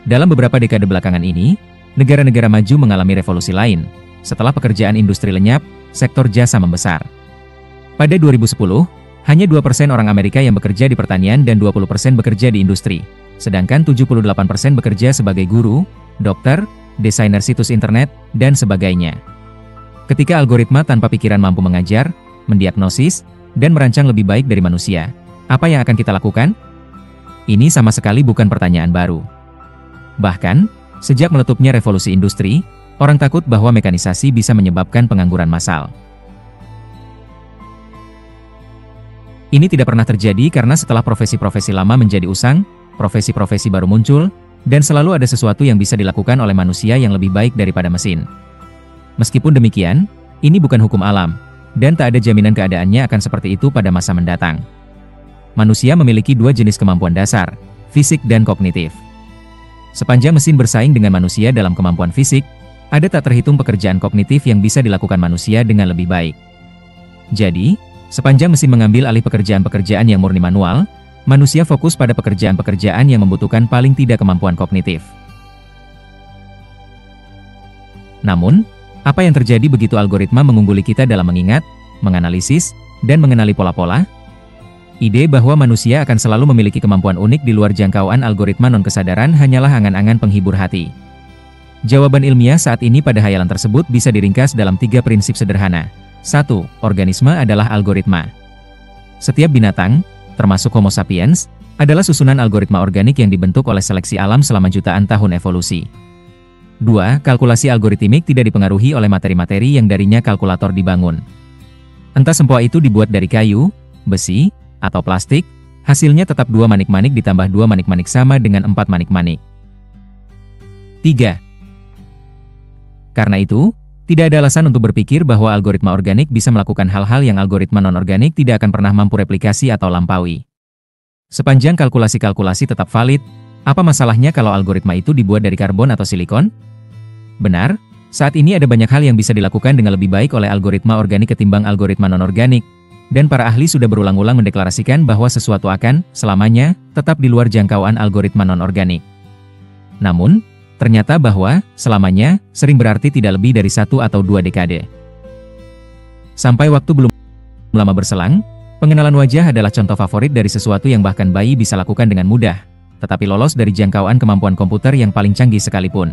Dalam beberapa dekade belakangan ini, negara-negara maju mengalami revolusi lain. Setelah pekerjaan industri lenyap, sektor jasa membesar. Pada 2010, hanya 2% orang Amerika yang bekerja di pertanian dan 20% bekerja di industri, sedangkan 78% bekerja sebagai guru, dokter, desainer situs internet, dan sebagainya. Ketika algoritma tanpa pikiran mampu mengajar, mendiagnosis, dan merancang lebih baik dari manusia, Apa yang akan kita lakukan? Ini sama sekali bukan pertanyaan baru. Bahkan, sejak meletupnya revolusi industri, orang takut bahwa mekanisasi bisa menyebabkan pengangguran massal. Ini tidak pernah terjadi karena setelah profesi-profesi lama menjadi usang, profesi-profesi baru muncul, dan selalu ada sesuatu yang bisa dilakukan oleh manusia yang lebih baik daripada mesin. Meskipun demikian, ini bukan hukum alam, dan tak ada jaminan keadaannya akan seperti itu pada masa mendatang. Manusia memiliki dua jenis kemampuan dasar, fisik dan kognitif. Sepanjang mesin bersaing dengan manusia dalam kemampuan fisik, ada tak terhitung pekerjaan kognitif yang bisa dilakukan manusia dengan lebih baik. Jadi, sepanjang mesin mengambil alih pekerjaan-pekerjaan yang murni manual, manusia fokus pada pekerjaan-pekerjaan yang membutuhkan paling tidak kemampuan kognitif. Namun, apa yang terjadi begitu algoritma mengungguli kita dalam mengingat, menganalisis, dan mengenali pola-pola? Ide bahwa manusia akan selalu memiliki kemampuan unik di luar jangkauan algoritma non-kesadaran hanyalah angan-angan penghibur hati. Jawaban ilmiah saat ini pada hayalan tersebut bisa diringkas dalam 3 prinsip sederhana. 1. Organisme adalah algoritma. Setiap binatang, termasuk Homo sapiens, adalah susunan algoritma organik yang dibentuk oleh seleksi alam selama jutaan tahun evolusi. 2. Kalkulasi algoritmik tidak dipengaruhi oleh materi-materi yang darinya kalkulator dibangun. Entah sempoa itu dibuat dari kayu, besi, atau plastik, hasilnya tetap 2 manik-manik ditambah 2 manik-manik sama dengan 4 manik-manik. 3. Karena itu, tidak ada alasan untuk berpikir bahwa algoritma organik bisa melakukan hal-hal yang algoritma non-organik tidak akan pernah mampu replikasi atau lampaui. Sepanjang kalkulasi-kalkulasi tetap valid, apa masalahnya kalau algoritma itu dibuat dari karbon atau silikon? Benar, saat ini ada banyak hal yang bisa dilakukan dengan lebih baik oleh algoritma organik ketimbang algoritma non-organik, dan para ahli sudah berulang-ulang mendeklarasikan bahwa sesuatu akan, selamanya, tetap di luar jangkauan algoritma non-organik. Namun, ternyata bahwa, selamanya, sering berarti tidak lebih dari 1 atau 2 dekade. Sampai waktu belum lama berselang, pengenalan wajah adalah contoh favorit dari sesuatu yang bahkan bayi bisa lakukan dengan mudah, tetapi lolos dari jangkauan kemampuan komputer yang paling canggih sekalipun.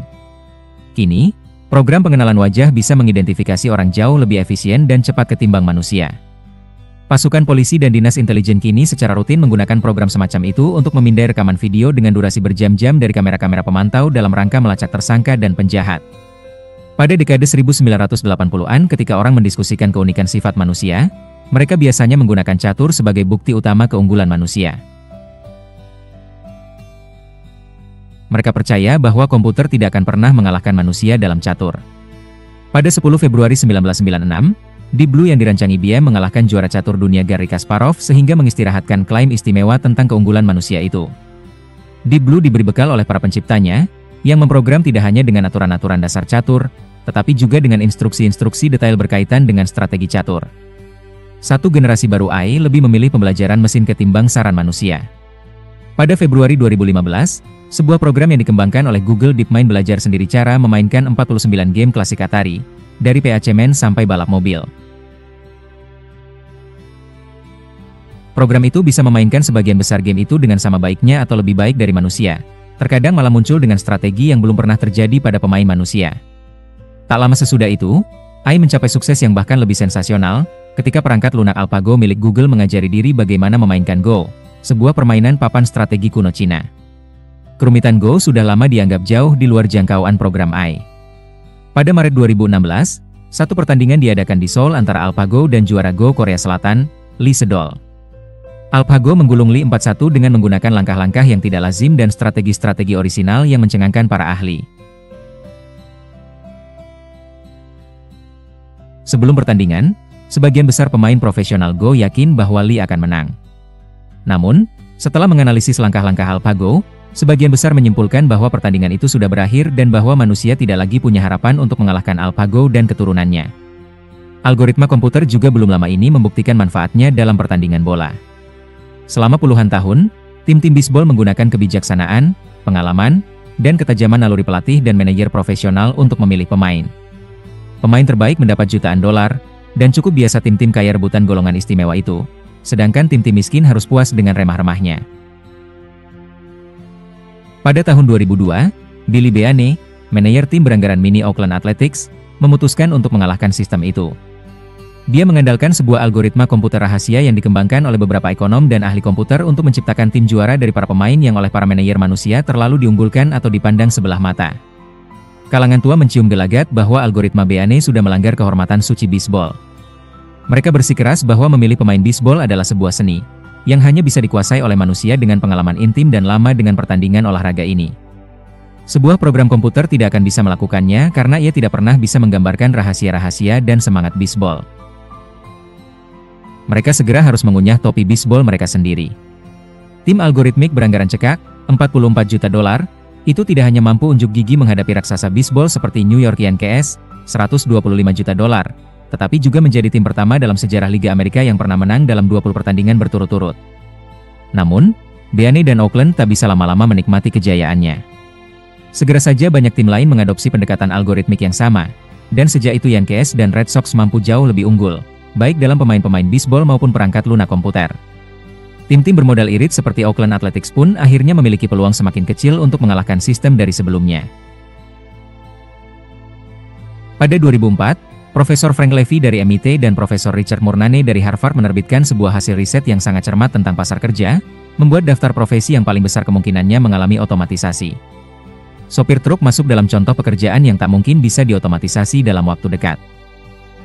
Kini, program pengenalan wajah bisa mengidentifikasi orang jauh lebih efisien dan cepat ketimbang manusia. Pasukan polisi dan dinas intelijen kini secara rutin menggunakan program semacam itu untuk memindai rekaman video dengan durasi berjam-jam dari kamera-kamera pemantau dalam rangka melacak tersangka dan penjahat. Pada dekade 1980-an ketika orang mendiskusikan keunikan sifat manusia, mereka biasanya menggunakan catur sebagai bukti utama keunggulan manusia. Mereka percaya bahwa komputer tidak akan pernah mengalahkan manusia dalam catur. Pada 10 Februari 1996, Deep Blue yang dirancangi IBM mengalahkan juara catur dunia Garry Kasparov sehingga mengistirahatkan klaim istimewa tentang keunggulan manusia itu. Deep Blue diberi bekal oleh para penciptanya, yang memprogram tidak hanya dengan aturan-aturan dasar catur, tetapi juga dengan instruksi-instruksi detail berkaitan dengan strategi catur. Satu generasi baru AI lebih memilih pembelajaran mesin ketimbang saran manusia. Pada Februari 2015, sebuah program yang dikembangkan oleh Google DeepMind belajar sendiri cara memainkan 49 game klasik Atari, dari PAC Man sampai balap mobil. Program itu bisa memainkan sebagian besar game itu dengan sama baiknya atau lebih baik dari manusia. Terkadang malah muncul dengan strategi yang belum pernah terjadi pada pemain manusia. Tak lama sesudah itu, AI mencapai sukses yang bahkan lebih sensasional, ketika perangkat lunak AlphaGo milik Google mengajari diri bagaimana memainkan Go, sebuah permainan papan strategi kuno Cina. Kerumitan Go sudah lama dianggap jauh di luar jangkauan program AI. Pada Maret 2016, satu pertandingan diadakan di Seoul antara AlphaGo dan juara Go Korea Selatan, Lee Sedol. AlphaGo menggulung Lee 4-1 dengan menggunakan langkah-langkah yang tidak lazim dan strategi-strategi orisinal yang mencengangkan para ahli. Sebelum pertandingan, sebagian besar pemain profesional Go yakin bahwa Lee akan menang. Namun, setelah menganalisis langkah-langkah AlphaGo, sebagian besar menyimpulkan bahwa pertandingan itu sudah berakhir dan bahwa manusia tidak lagi punya harapan untuk mengalahkan AlphaGo dan keturunannya. Algoritma komputer juga belum lama ini membuktikan manfaatnya dalam pertandingan bola. Selama puluhan tahun, tim-tim bisbol menggunakan kebijaksanaan, pengalaman, dan ketajaman naluri pelatih dan manajer profesional untuk memilih pemain. Pemain terbaik mendapat jutaan dolar, dan cukup biasa tim-tim kaya rebutan golongan istimewa itu, sedangkan tim-tim miskin harus puas dengan remah-remahnya. Pada tahun 2002, Billy Beane, manajer tim beranggaran Mini Oakland Athletics, memutuskan untuk mengalahkan sistem itu. Dia mengandalkan sebuah algoritma komputer rahasia yang dikembangkan oleh beberapa ekonom dan ahli komputer untuk menciptakan tim juara dari para pemain yang oleh para manajer manusia terlalu diunggulkan atau dipandang sebelah mata. Kalangan tua mencium gelagat bahwa algoritma Beane sudah melanggar kehormatan suci bisbol. Mereka bersikeras bahwa memilih pemain bisbol adalah sebuah seni, yang hanya bisa dikuasai oleh manusia dengan pengalaman intim dan lama dengan pertandingan olahraga ini. Sebuah program komputer tidak akan bisa melakukannya karena ia tidak pernah bisa menggambarkan rahasia-rahasia dan semangat bisbol. Mereka segera harus mengunyah topi bisbol mereka sendiri. Tim algoritmik beranggaran cekak, $44 juta, itu tidak hanya mampu unjuk gigi menghadapi raksasa bisbol seperti New York Yankees, $125 juta, tetapi juga menjadi tim pertama dalam sejarah Liga Amerika yang pernah menang dalam 20 pertandingan berturut-turut. Namun, Beane dan Oakland tak bisa lama-lama menikmati kejayaannya. Segera saja banyak tim lain mengadopsi pendekatan algoritmik yang sama, dan sejak itu Yankees dan Red Sox mampu jauh lebih unggul, baik dalam pemain-pemain bisbol maupun perangkat lunak komputer. Tim-tim bermodal irit seperti Oakland Athletics pun akhirnya memiliki peluang semakin kecil untuk mengalahkan sistem dari sebelumnya. Pada 2004, Profesor Frank Levy dari MIT dan Profesor Richard Murnane dari Harvard menerbitkan sebuah hasil riset yang sangat cermat tentang pasar kerja, membuat daftar profesi yang paling besar kemungkinannya mengalami otomatisasi. Sopir truk masuk dalam contoh pekerjaan yang tak mungkin bisa diotomatisasi dalam waktu dekat.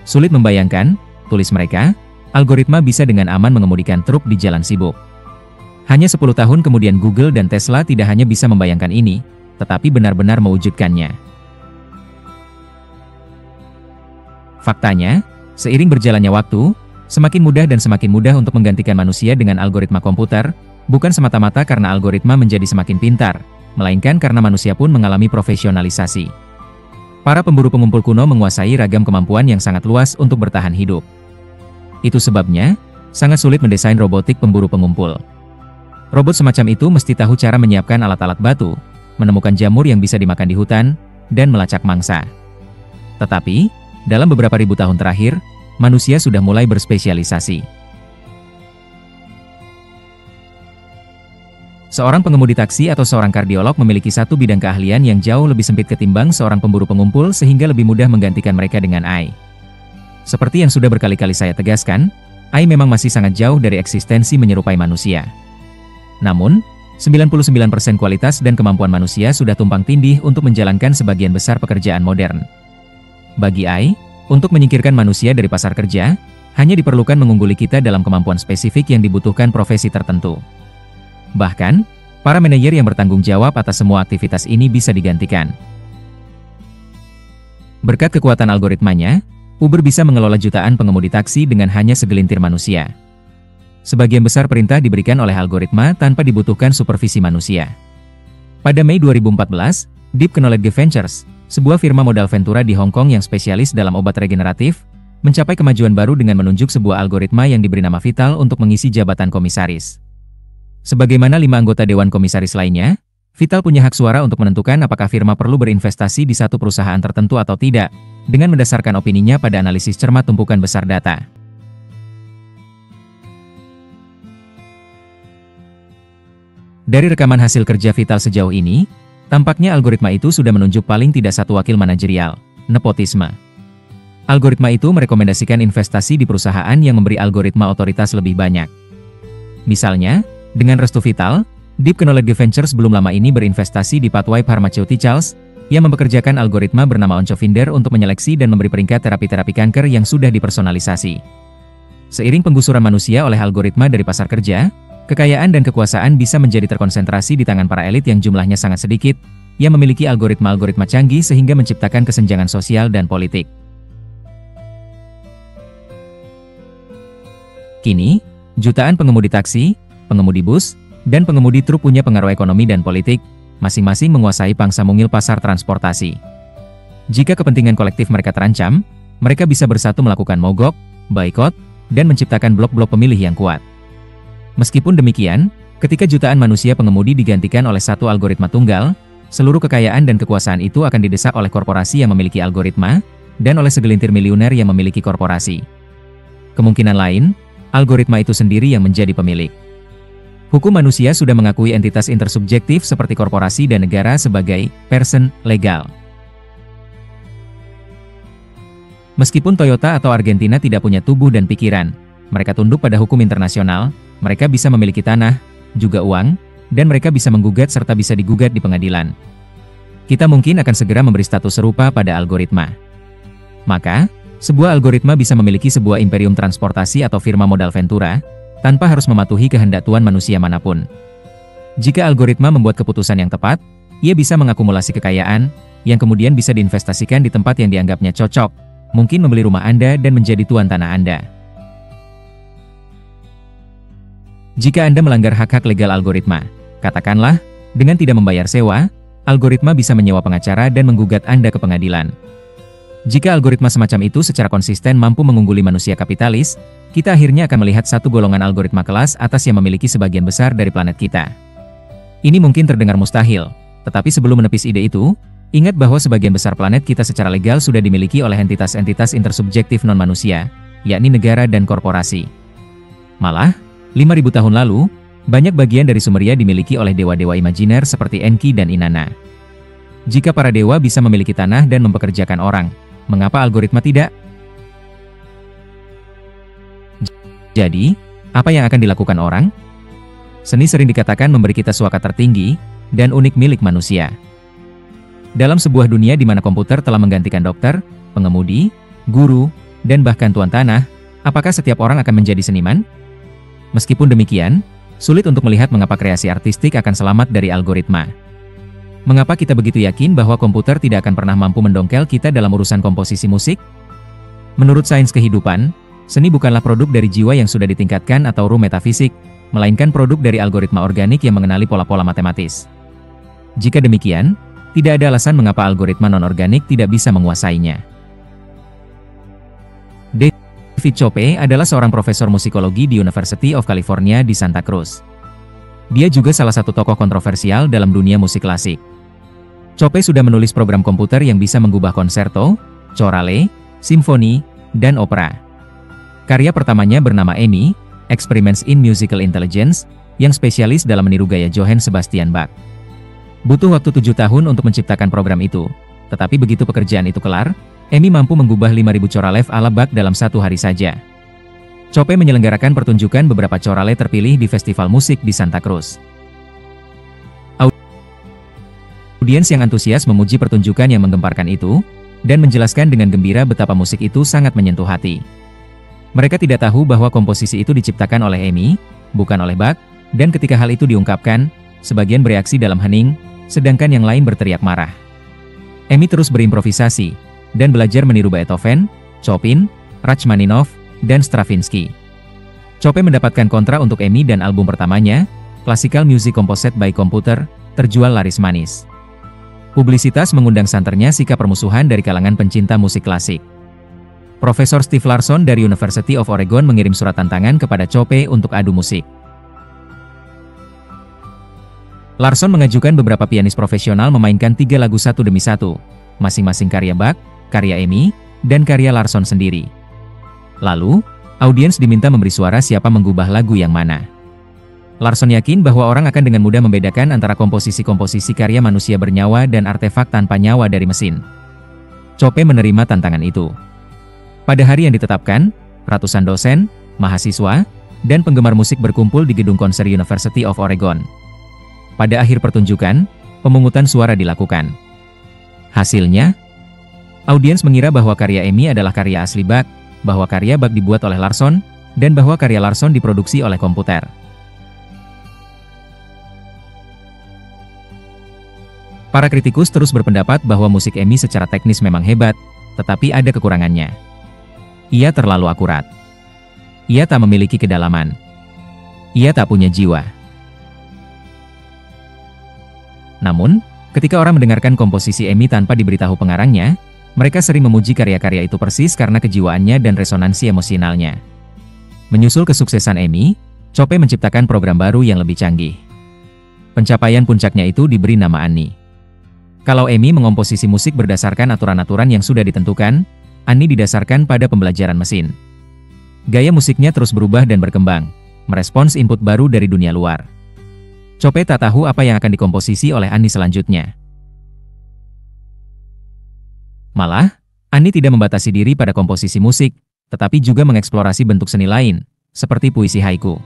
Sulit membayangkan, tulis mereka, algoritma bisa dengan aman mengemudikan truk di jalan sibuk. Hanya 10 tahun kemudian Google dan Tesla tidak hanya bisa membayangkan ini, tetapi benar-benar mewujudkannya. Faktanya, seiring berjalannya waktu, semakin mudah untuk menggantikan manusia dengan algoritma komputer, bukan semata-mata karena algoritma menjadi semakin pintar, melainkan karena manusia pun mengalami profesionalisasi. Para pemburu pengumpul kuno menguasai ragam kemampuan yang sangat luas untuk bertahan hidup. Itu sebabnya, sangat sulit mendesain robotik pemburu pengumpul. Robot semacam itu mesti tahu cara menyiapkan alat-alat batu, menemukan jamur yang bisa dimakan di hutan, dan melacak mangsa. Tetapi, dalam beberapa ribu tahun terakhir, manusia sudah mulai berspesialisasi. Seorang pengemudi taksi atau seorang kardiolog memiliki satu bidang keahlian yang jauh lebih sempit ketimbang seorang pemburu pengumpul sehingga lebih mudah menggantikan mereka dengan AI. Seperti yang sudah berkali-kali saya tegaskan, AI memang masih sangat jauh dari eksistensi menyerupai manusia. Namun, 99% kualitas dan kemampuan manusia sudah tumpang tindih untuk menjalankan sebagian besar pekerjaan modern. Bagi AI, untuk menyingkirkan manusia dari pasar kerja, hanya diperlukan mengungguli kita dalam kemampuan spesifik yang dibutuhkan profesi tertentu. Bahkan, para manajer yang bertanggung jawab atas semua aktivitas ini bisa digantikan. Berkat kekuatan algoritmanya, Uber bisa mengelola jutaan pengemudi taksi dengan hanya segelintir manusia. Sebagian besar perintah diberikan oleh algoritma tanpa dibutuhkan supervisi manusia. Pada Mei 2014, Deep Knowledge Ventures, sebuah firma modal Ventura di Hong Kong yang spesialis dalam obat regeneratif, mencapai kemajuan baru dengan menunjuk sebuah algoritma yang diberi nama Vital untuk mengisi jabatan komisaris. Sebagaimana 5 anggota Dewan Komisaris lainnya, Vital punya hak suara untuk menentukan apakah firma perlu berinvestasi di satu perusahaan tertentu atau tidak, dengan mendasarkan opininya pada analisis cermat tumpukan besar data. Dari rekaman hasil kerja Vital sejauh ini, tampaknya algoritma itu sudah menunjuk paling tidak satu wakil manajerial, nepotisme. Algoritma itu merekomendasikan investasi di perusahaan yang memberi algoritma otoritas lebih banyak. Misalnya, dengan restu Vital, Deep Knowledge Ventures belum lama ini berinvestasi di Pathway Pharmaceuticals, yang mempekerjakan algoritma bernama Oncofinder untuk menyeleksi dan memberi peringkat terapi-terapi kanker yang sudah dipersonalisasi. Seiring penggusuran manusia oleh algoritma dari pasar kerja, kekayaan dan kekuasaan bisa menjadi terkonsentrasi di tangan para elit yang jumlahnya sangat sedikit, yang memiliki algoritma-algoritma canggih sehingga menciptakan kesenjangan sosial dan politik. Kini, jutaan pengemudi taksi, pengemudi bus, dan pengemudi truk punya pengaruh ekonomi dan politik, masing-masing menguasai pangsa mungil pasar transportasi. Jika kepentingan kolektif mereka terancam, mereka bisa bersatu melakukan mogok, boikot, dan menciptakan blok-blok pemilih yang kuat. Meskipun demikian, ketika jutaan manusia pengemudi digantikan oleh satu algoritma tunggal, seluruh kekayaan dan kekuasaan itu akan didesak oleh korporasi yang memiliki algoritma, dan oleh segelintir miliuner yang memiliki korporasi. Kemungkinan lain, algoritma itu sendiri yang menjadi pemilik. Hukum manusia sudah mengakui entitas intersubjektif seperti korporasi dan negara sebagai person legal. Meskipun Toyota atau Argentina tidak punya tubuh dan pikiran, mereka tunduk pada hukum internasional, mereka bisa memiliki tanah, juga uang, dan mereka bisa menggugat serta bisa digugat di pengadilan. Kita mungkin akan segera memberi status serupa pada algoritma. Maka, sebuah algoritma bisa memiliki sebuah imperium transportasi atau firma modal Ventura, tanpa harus mematuhi kehendak tuan manusia manapun. Jika algoritma membuat keputusan yang tepat, ia bisa mengakumulasi kekayaan, yang kemudian bisa diinvestasikan di tempat yang dianggapnya cocok, mungkin membeli rumah Anda dan menjadi tuan tanah Anda. Jika Anda melanggar hak-hak legal algoritma, katakanlah, dengan tidak membayar sewa, algoritma bisa menyewa pengacara dan menggugat Anda ke pengadilan. Jika algoritma semacam itu secara konsisten mampu mengungguli manusia kapitalis, kita akhirnya akan melihat satu golongan algoritma kelas atas yang memiliki sebagian besar dari planet kita. Ini mungkin terdengar mustahil, tetapi sebelum menepis ide itu, ingat bahwa sebagian besar planet kita secara legal sudah dimiliki oleh entitas-entitas intersubjektif non-manusia, yakni negara dan korporasi. Malah, 5.000 tahun lalu, banyak bagian dari Sumeria dimiliki oleh dewa-dewa imajiner seperti Enki dan Inanna. Jika para dewa bisa memiliki tanah dan mempekerjakan orang, mengapa algoritma tidak? Jadi, apa yang akan dilakukan orang? Seni sering dikatakan memberi kita suaka tertinggi dan unik milik manusia. Dalam sebuah dunia di mana komputer telah menggantikan dokter, pengemudi, guru, dan bahkan tuan tanah, apakah setiap orang akan menjadi seniman? Meskipun demikian, sulit untuk melihat mengapa kreasi artistik akan selamat dari algoritma. Mengapa kita begitu yakin bahwa komputer tidak akan pernah mampu mendongkel kita dalam urusan komposisi musik? Menurut sains kehidupan, seni bukanlah produk dari jiwa yang sudah ditingkatkan atau room metafisik, melainkan produk dari algoritma organik yang mengenali pola-pola matematis. Jika demikian, tidak ada alasan mengapa algoritma non-organik tidak bisa menguasainya. David Chopin adalah seorang profesor musikologi di University of California di Santa Cruz. Dia juga salah satu tokoh kontroversial dalam dunia musik klasik. Chopin sudah menulis program komputer yang bisa mengubah konserto, chorale, simfoni, dan opera. Karya pertamanya bernama EMI, Experiments in Musical Intelligence, yang spesialis dalam meniru gaya Johann Sebastian Bach. Butuh waktu 7 tahun untuk menciptakan program itu, tetapi begitu pekerjaan itu kelar, EMI mampu mengubah 5.000 chorale ala Bach dalam 1 hari saja. Chopin menyelenggarakan pertunjukan beberapa chorale terpilih di festival musik di Santa Cruz. Audiens yang antusias memuji pertunjukan yang menggemparkan itu, dan menjelaskan dengan gembira betapa musik itu sangat menyentuh hati. Mereka tidak tahu bahwa komposisi itu diciptakan oleh EMI, bukan oleh Bach, dan ketika hal itu diungkapkan, sebagian bereaksi dalam hening, sedangkan yang lain berteriak marah. EMI terus berimprovisasi, dan belajar meniru Beethoven, Chopin, Rachmaninoff, dan Stravinsky. Chopin mendapatkan kontra untuk EMI dan album pertamanya, Classical Music Composed by Computer, terjual laris manis. Publisitas mengundang santernya sikap permusuhan dari kalangan pencinta musik klasik. Profesor Steve Larson dari University of Oregon mengirim surat tantangan kepada Chopin untuk adu musik. Larson mengajukan beberapa pianis profesional memainkan 3 lagu satu demi satu, masing-masing karya Bach, karya EMI, dan karya Larson sendiri. Lalu, audiens diminta memberi suara siapa menggubah lagu yang mana. Larson yakin bahwa orang akan dengan mudah membedakan antara komposisi-komposisi karya manusia bernyawa dan artefak tanpa nyawa dari mesin. Chopin menerima tantangan itu. Pada hari yang ditetapkan, ratusan dosen, mahasiswa, dan penggemar musik berkumpul di gedung konser University of Oregon. Pada akhir pertunjukan, pemungutan suara dilakukan. Hasilnya, audiens mengira bahwa karya EMI adalah karya asli Bach, bahwa karya Bach dibuat oleh Larson, dan bahwa karya Larson diproduksi oleh komputer. Para kritikus terus berpendapat bahwa musik EMI secara teknis memang hebat, tetapi ada kekurangannya. Ia terlalu akurat. Ia tak memiliki kedalaman. Ia tak punya jiwa. Namun, ketika orang mendengarkan komposisi EMI tanpa diberitahu pengarangnya, mereka sering memuji karya-karya itu persis karena kejiwaannya dan resonansi emosionalnya. Menyusul kesuksesan EMI, Chopin menciptakan program baru yang lebih canggih. Pencapaian puncaknya itu diberi nama ANI. Kalau EMI mengomposisi musik berdasarkan aturan-aturan yang sudah ditentukan, ANI didasarkan pada pembelajaran mesin. Gaya musiknya terus berubah dan berkembang, merespons input baru dari dunia luar. Chopin tak tahu apa yang akan dikomposisi oleh ANI selanjutnya. Malah, Annie tidak membatasi diri pada komposisi musik, tetapi juga mengeksplorasi bentuk seni lain, seperti puisi haiku.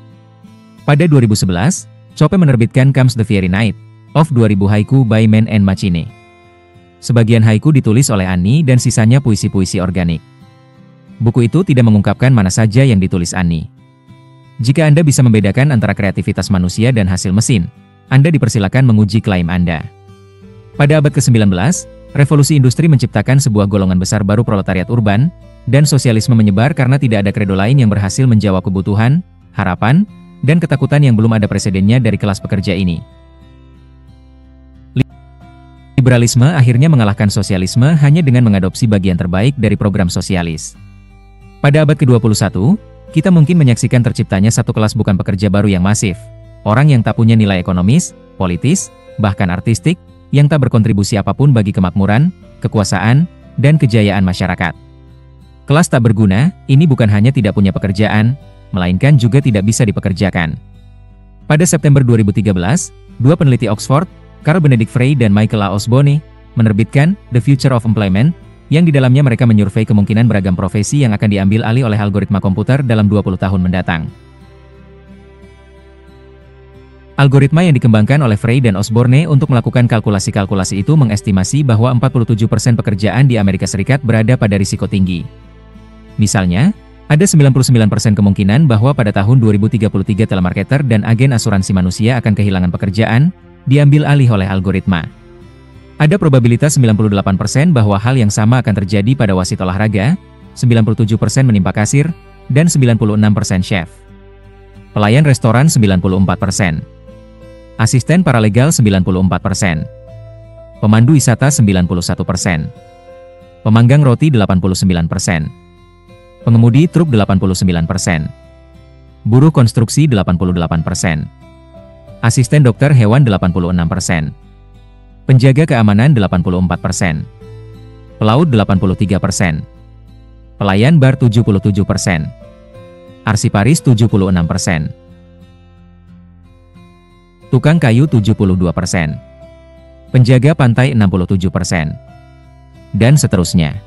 Pada 2011, Chope menerbitkan Comes the Fiery Night of 2000 Haiku by Man and Machine. Sebagian haiku ditulis oleh Annie dan sisanya puisi-puisi organik. Buku itu tidak mengungkapkan mana saja yang ditulis Annie. Jika Anda bisa membedakan antara kreativitas manusia dan hasil mesin, Anda dipersilakan menguji klaim Anda. Pada abad ke-19, revolusi industri menciptakan sebuah golongan besar baru proletariat urban, dan sosialisme menyebar karena tidak ada kredo lain yang berhasil menjawab kebutuhan, harapan, dan ketakutan yang belum ada presidennya dari kelas pekerja ini. Liberalisme akhirnya mengalahkan sosialisme hanya dengan mengadopsi bagian terbaik dari program sosialis. Pada abad ke-21, kita mungkin menyaksikan terciptanya satu kelas bukan pekerja baru yang masif, orang yang tak punya nilai ekonomis, politis, bahkan artistik, yang tak berkontribusi apapun bagi kemakmuran, kekuasaan, dan kejayaan masyarakat. Kelas tak berguna, ini bukan hanya tidak punya pekerjaan, melainkan juga tidak bisa dipekerjakan. Pada September 2013, dua peneliti Oxford, Carl Benedict Frey dan Michael A. Osborne, menerbitkan The Future of Employment, yang di dalamnya mereka menyurvei kemungkinan beragam profesi yang akan diambil alih oleh algoritma komputer dalam 20 tahun mendatang. Algoritma yang dikembangkan oleh Frey dan Osborne untuk melakukan kalkulasi-kalkulasi itu mengestimasi bahwa 47% pekerjaan di Amerika Serikat berada pada risiko tinggi. Misalnya, ada 99% kemungkinan bahwa pada tahun 2033 telemarketer dan agen asuransi manusia akan kehilangan pekerjaan, diambil alih oleh algoritma. Ada probabilitas 98% bahwa hal yang sama akan terjadi pada wasit olahraga, 97% menimpa kasir, dan 96% chef. Pelayan restoran 94%. Asisten paralegal 94%. Pemandu wisata 91%. Pemanggang roti 89%. Pengemudi truk 89%. Buruh konstruksi 88%. Asisten dokter hewan 86%. Penjaga keamanan 84%. Pelaut 83%. Pelayan bar 77%. Arsiparis 76%. Tukang kayu 72%. Penjaga pantai 67%. Dan seterusnya.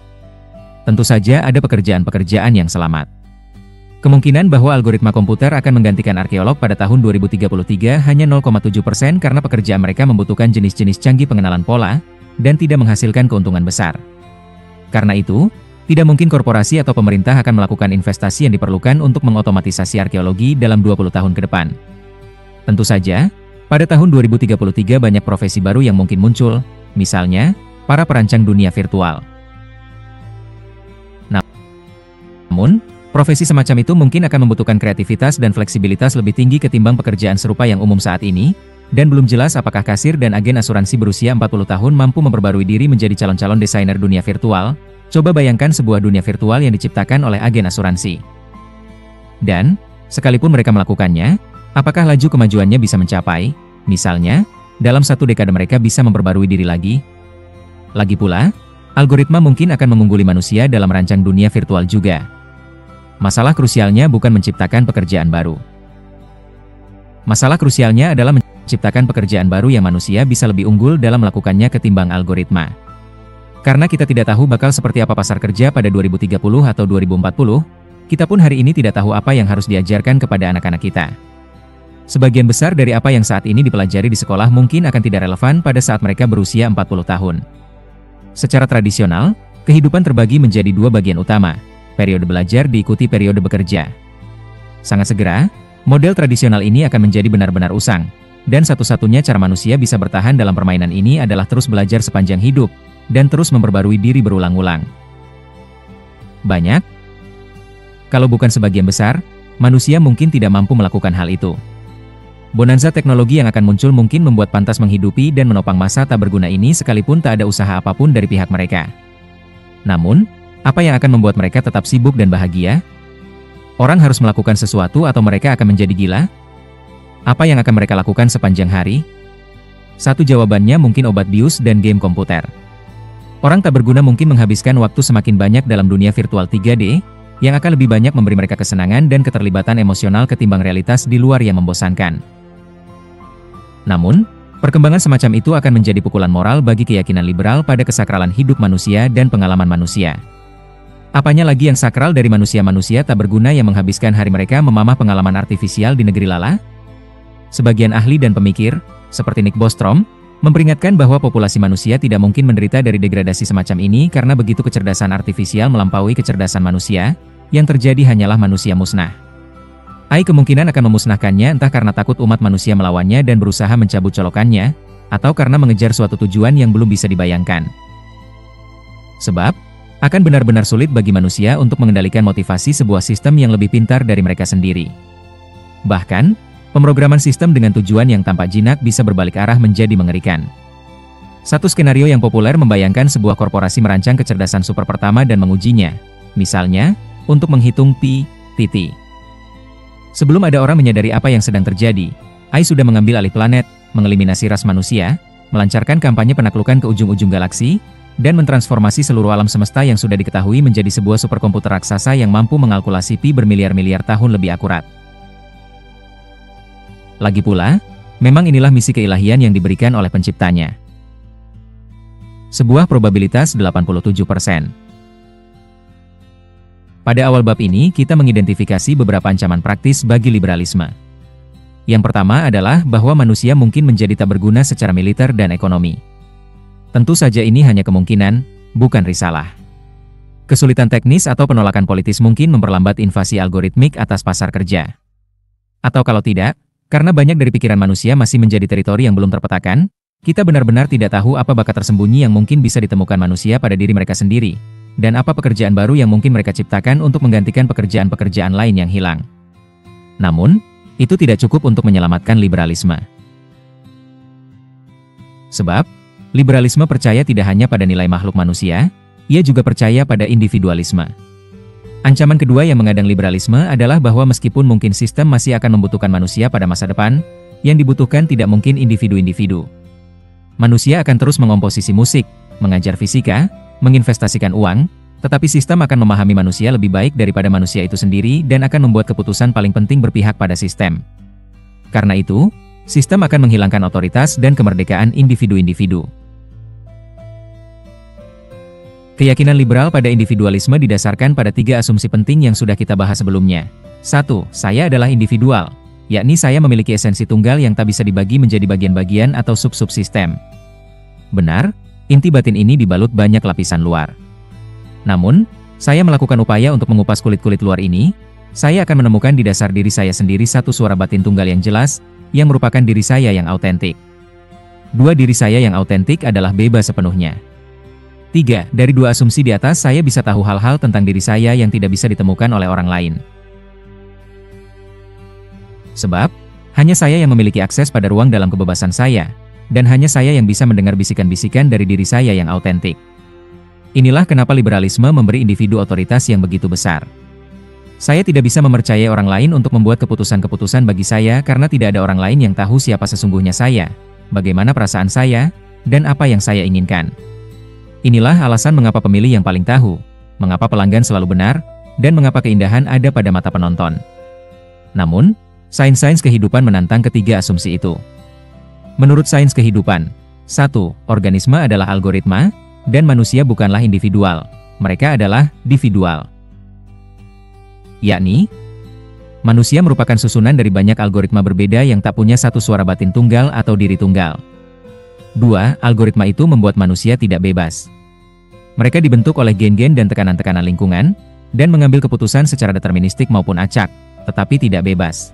Tentu saja ada pekerjaan-pekerjaan yang selamat. Kemungkinan bahwa algoritma komputer akan menggantikan arkeolog pada tahun 2033 hanya 0,7% karena pekerjaan mereka membutuhkan jenis-jenis canggih pengenalan pola, dan tidak menghasilkan keuntungan besar. Karena itu, tidak mungkin korporasi atau pemerintah akan melakukan investasi yang diperlukan untuk mengotomatisasi arkeologi dalam 20 tahun ke depan. Tentu saja, pada tahun 2033 banyak profesi baru yang mungkin muncul, misalnya, para perancang dunia virtual. Namun, profesi semacam itu mungkin akan membutuhkan kreativitas dan fleksibilitas lebih tinggi ketimbang pekerjaan serupa yang umum saat ini, dan belum jelas apakah kasir dan agen asuransi berusia 40 tahun mampu memperbarui diri menjadi calon-calon desainer dunia virtual. Coba bayangkan sebuah dunia virtual yang diciptakan oleh agen asuransi. Dan, sekalipun mereka melakukannya, apakah laju kemajuannya bisa mencapai, misalnya, dalam satu dekade mereka bisa memperbarui diri lagi? Lagi pula, algoritma mungkin akan mengungguli manusia dalam merancang dunia virtual juga. Masalah krusialnya bukan menciptakan pekerjaan baru. Masalah krusialnya adalah menciptakan pekerjaan baru yang manusia bisa lebih unggul dalam melakukannya ketimbang algoritma. Karena kita tidak tahu bakal seperti apa pasar kerja pada 2030 atau 2040, kita pun hari ini tidak tahu apa yang harus diajarkan kepada anak-anak kita. Sebagian besar dari apa yang saat ini dipelajari di sekolah mungkin akan tidak relevan pada saat mereka berusia 40 tahun. Secara tradisional, kehidupan terbagi menjadi dua bagian utama. Periode belajar diikuti periode bekerja. Sangat segera, model tradisional ini akan menjadi benar-benar usang, dan satu-satunya cara manusia bisa bertahan dalam permainan ini adalah terus belajar sepanjang hidup, dan terus memperbarui diri berulang-ulang. Banyak, kalau bukan sebagian besar, manusia mungkin tidak mampu melakukan hal itu. Bonanza teknologi yang akan muncul mungkin membuat pantas menghidupi dan menopang masa tak berguna ini sekalipun tak ada usaha apapun dari pihak mereka. Namun, apa yang akan membuat mereka tetap sibuk dan bahagia? Orang harus melakukan sesuatu atau mereka akan menjadi gila? Apa yang akan mereka lakukan sepanjang hari? Satu jawabannya mungkin obat bius dan game komputer. Orang tak berguna mungkin menghabiskan waktu semakin banyak dalam dunia virtual 3D, yang akan lebih banyak memberi mereka kesenangan dan keterlibatan emosional ketimbang realitas di luar yang membosankan. Namun, Perkembangan semacam itu akan menjadi pukulan moral bagi keyakinan liberal pada kesakralan hidup manusia dan pengalaman manusia. Apanya lagi yang sakral dari manusia-manusia tak berguna yang menghabiskan hari mereka memamah pengalaman artifisial di negeri lala? Sebagian ahli dan pemikir, seperti Nick Bostrom, memperingatkan bahwa populasi manusia tidak mungkin menderita dari degradasi semacam ini karena begitu kecerdasan artifisial melampaui kecerdasan manusia, yang terjadi hanyalah manusia musnah. AI kemungkinan akan memusnahkannya entah karena takut umat manusia melawannya dan berusaha mencabut colokannya, atau karena mengejar suatu tujuan yang belum bisa dibayangkan. Sebab, akan benar-benar sulit bagi manusia untuk mengendalikan motivasi sebuah sistem yang lebih pintar dari mereka sendiri. Bahkan, pemrograman sistem dengan tujuan yang tampak jinak bisa berbalik arah menjadi mengerikan. Satu skenario yang populer membayangkan sebuah korporasi merancang kecerdasan super pertama dan mengujinya, misalnya, untuk menghitung pi, titik. Sebelum ada orang menyadari apa yang sedang terjadi, AI sudah mengambil alih planet, mengeliminasi ras manusia, melancarkan kampanye penaklukan ke ujung-ujung galaksi, dan mentransformasi seluruh alam semesta yang sudah diketahui menjadi sebuah superkomputer raksasa yang mampu mengalkulasi pi bermiliar-miliar tahun lebih akurat. Lagi pula, memang inilah misi keilahian yang diberikan oleh penciptanya. Sebuah probabilitas 87%. Pada awal bab ini, kita mengidentifikasi beberapa ancaman praktis bagi liberalisme. Yang pertama adalah bahwa manusia mungkin menjadi tak berguna secara militer dan ekonomi. Tentu saja ini hanya kemungkinan, bukan risalah. Kesulitan teknis atau penolakan politis mungkin memperlambat invasi algoritmik atas pasar kerja. Atau kalau tidak, karena banyak dari pikiran manusia masih menjadi teritori yang belum terpetakan, kita benar-benar tidak tahu apa bakat tersembunyi yang mungkin bisa ditemukan manusia pada diri mereka sendiri, dan apa pekerjaan baru yang mungkin mereka ciptakan untuk menggantikan pekerjaan-pekerjaan lain yang hilang. Namun, itu tidak cukup untuk menyelamatkan liberalisme. Sebab, liberalisme percaya tidak hanya pada nilai makhluk manusia, ia juga percaya pada individualisme. Ancaman kedua yang mengadang liberalisme adalah bahwa meskipun mungkin sistem masih akan membutuhkan manusia pada masa depan, yang dibutuhkan tidak mungkin individu-individu. Manusia akan terus mengomposisi musik, mengajar fisika, menginvestasikan uang, tetapi sistem akan memahami manusia lebih baik daripada manusia itu sendiri dan akan membuat keputusan paling penting berpihak pada sistem. Karena itu, sistem akan menghilangkan otoritas dan kemerdekaan individu-individu. Keyakinan liberal pada individualisme didasarkan pada 3 asumsi penting yang sudah kita bahas sebelumnya. 1. Saya adalah individual, yakni saya memiliki esensi tunggal yang tak bisa dibagi menjadi bagian-bagian atau sub-subsistem. Benar, inti batin ini dibalut banyak lapisan luar. Namun, saya melakukan upaya untuk mengupas kulit-kulit luar ini, saya akan menemukan di dasar diri saya sendiri satu suara batin tunggal yang jelas, yang merupakan diri saya yang autentik. 2. Diri saya yang autentik adalah bebas sepenuhnya. 3. Dari 2 asumsi di atas saya bisa tahu hal-hal tentang diri saya yang tidak bisa ditemukan oleh orang lain. Sebab, hanya saya yang memiliki akses pada ruang dalam kebebasan saya, dan hanya saya yang bisa mendengar bisikan-bisikan dari diri saya yang autentik. Inilah kenapa liberalisme memberi individu otoritas yang begitu besar. Saya tidak bisa mempercayai orang lain untuk membuat keputusan-keputusan bagi saya karena tidak ada orang lain yang tahu siapa sesungguhnya saya, bagaimana perasaan saya, dan apa yang saya inginkan. Inilah alasan mengapa pemilih yang paling tahu, mengapa pelanggan selalu benar, dan mengapa keindahan ada pada mata penonton. Namun, sains-sains kehidupan menantang ketiga asumsi itu. Menurut sains kehidupan, 1. Organisme adalah algoritma, dan manusia bukanlah individual, mereka adalah dividual. Yakni, manusia merupakan susunan dari banyak algoritma berbeda yang tak punya satu suara batin tunggal atau diri tunggal. 2. Algoritma itu membuat manusia tidak bebas. Mereka dibentuk oleh gen-gen dan tekanan-tekanan lingkungan, dan mengambil keputusan secara deterministik maupun acak, tetapi tidak bebas.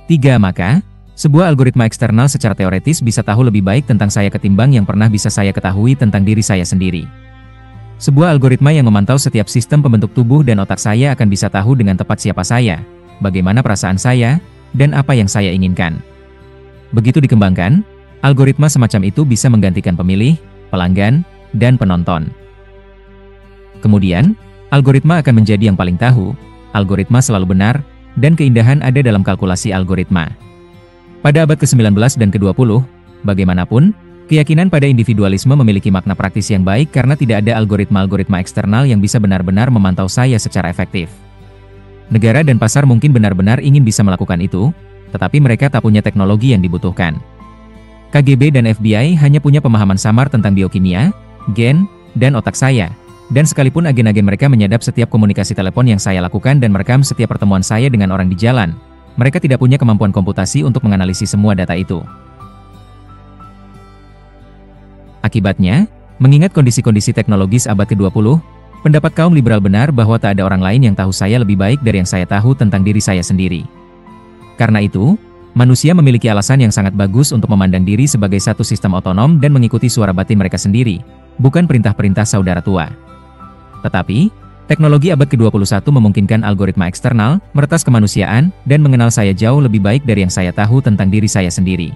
3. Maka, sebuah algoritma eksternal secara teoretis bisa tahu lebih baik tentang saya ketimbang yang pernah bisa saya ketahui tentang diri saya sendiri. Sebuah algoritma yang memantau setiap sistem pembentuk tubuh dan otak saya akan bisa tahu dengan tepat siapa saya, bagaimana perasaan saya, dan apa yang saya inginkan. Begitu dikembangkan, algoritma semacam itu bisa menggantikan pemilih, pelanggan, dan penonton. Kemudian, algoritma akan menjadi yang paling tahu, algoritma selalu benar, dan keindahan ada dalam kalkulasi algoritma. Pada abad ke-19 dan ke-20, bagaimanapun, keyakinan pada individualisme memiliki makna praktis yang baik karena tidak ada algoritma-algoritma eksternal yang bisa benar-benar memantau saya secara efektif. Negara dan pasar mungkin benar-benar ingin bisa melakukan itu, tetapi mereka tak punya teknologi yang dibutuhkan. KGB dan FBI hanya punya pemahaman samar tentang biokimia, gen, dan otak saya. Dan sekalipun agen-agen mereka menyadap setiap komunikasi telepon yang saya lakukan dan merekam setiap pertemuan saya dengan orang di jalan, mereka tidak punya kemampuan komputasi untuk menganalisis semua data itu. Akibatnya, mengingat kondisi-kondisi teknologis abad ke-20, pendapat kaum liberal benar bahwa tak ada orang lain yang tahu saya lebih baik dari yang saya tahu tentang diri saya sendiri. Karena itu, manusia memiliki alasan yang sangat bagus untuk memandang diri sebagai satu sistem otonom dan mengikuti suara batin mereka sendiri, bukan perintah-perintah saudara tua. Tetapi, teknologi abad ke-21 memungkinkan algoritma eksternal meretas kemanusiaan dan mengenal saya jauh lebih baik dari yang saya tahu tentang diri saya sendiri.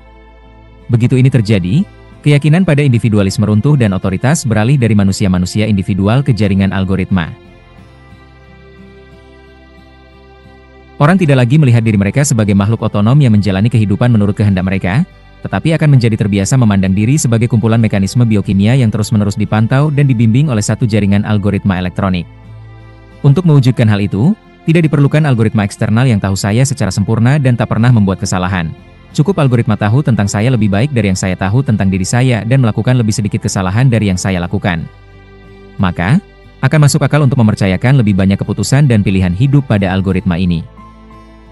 Begitu ini terjadi, keyakinan pada individualisme runtuh dan otoritas beralih dari manusia-manusia individual ke jaringan algoritma. Orang tidak lagi melihat diri mereka sebagai makhluk otonom yang menjalani kehidupan menurut kehendak mereka, tetapi akan menjadi terbiasa memandang diri sebagai kumpulan mekanisme biokimia yang terus-menerus dipantau dan dibimbing oleh satu jaringan algoritma elektronik. Untuk mewujudkan hal itu, tidak diperlukan algoritma eksternal yang tahu saya secara sempurna dan tak pernah membuat kesalahan. Cukup algoritma tahu tentang saya lebih baik dari yang saya tahu tentang diri saya dan melakukan lebih sedikit kesalahan dari yang saya lakukan. Maka, akan masuk akal untuk mempercayakan lebih banyak keputusan dan pilihan hidup pada algoritma ini.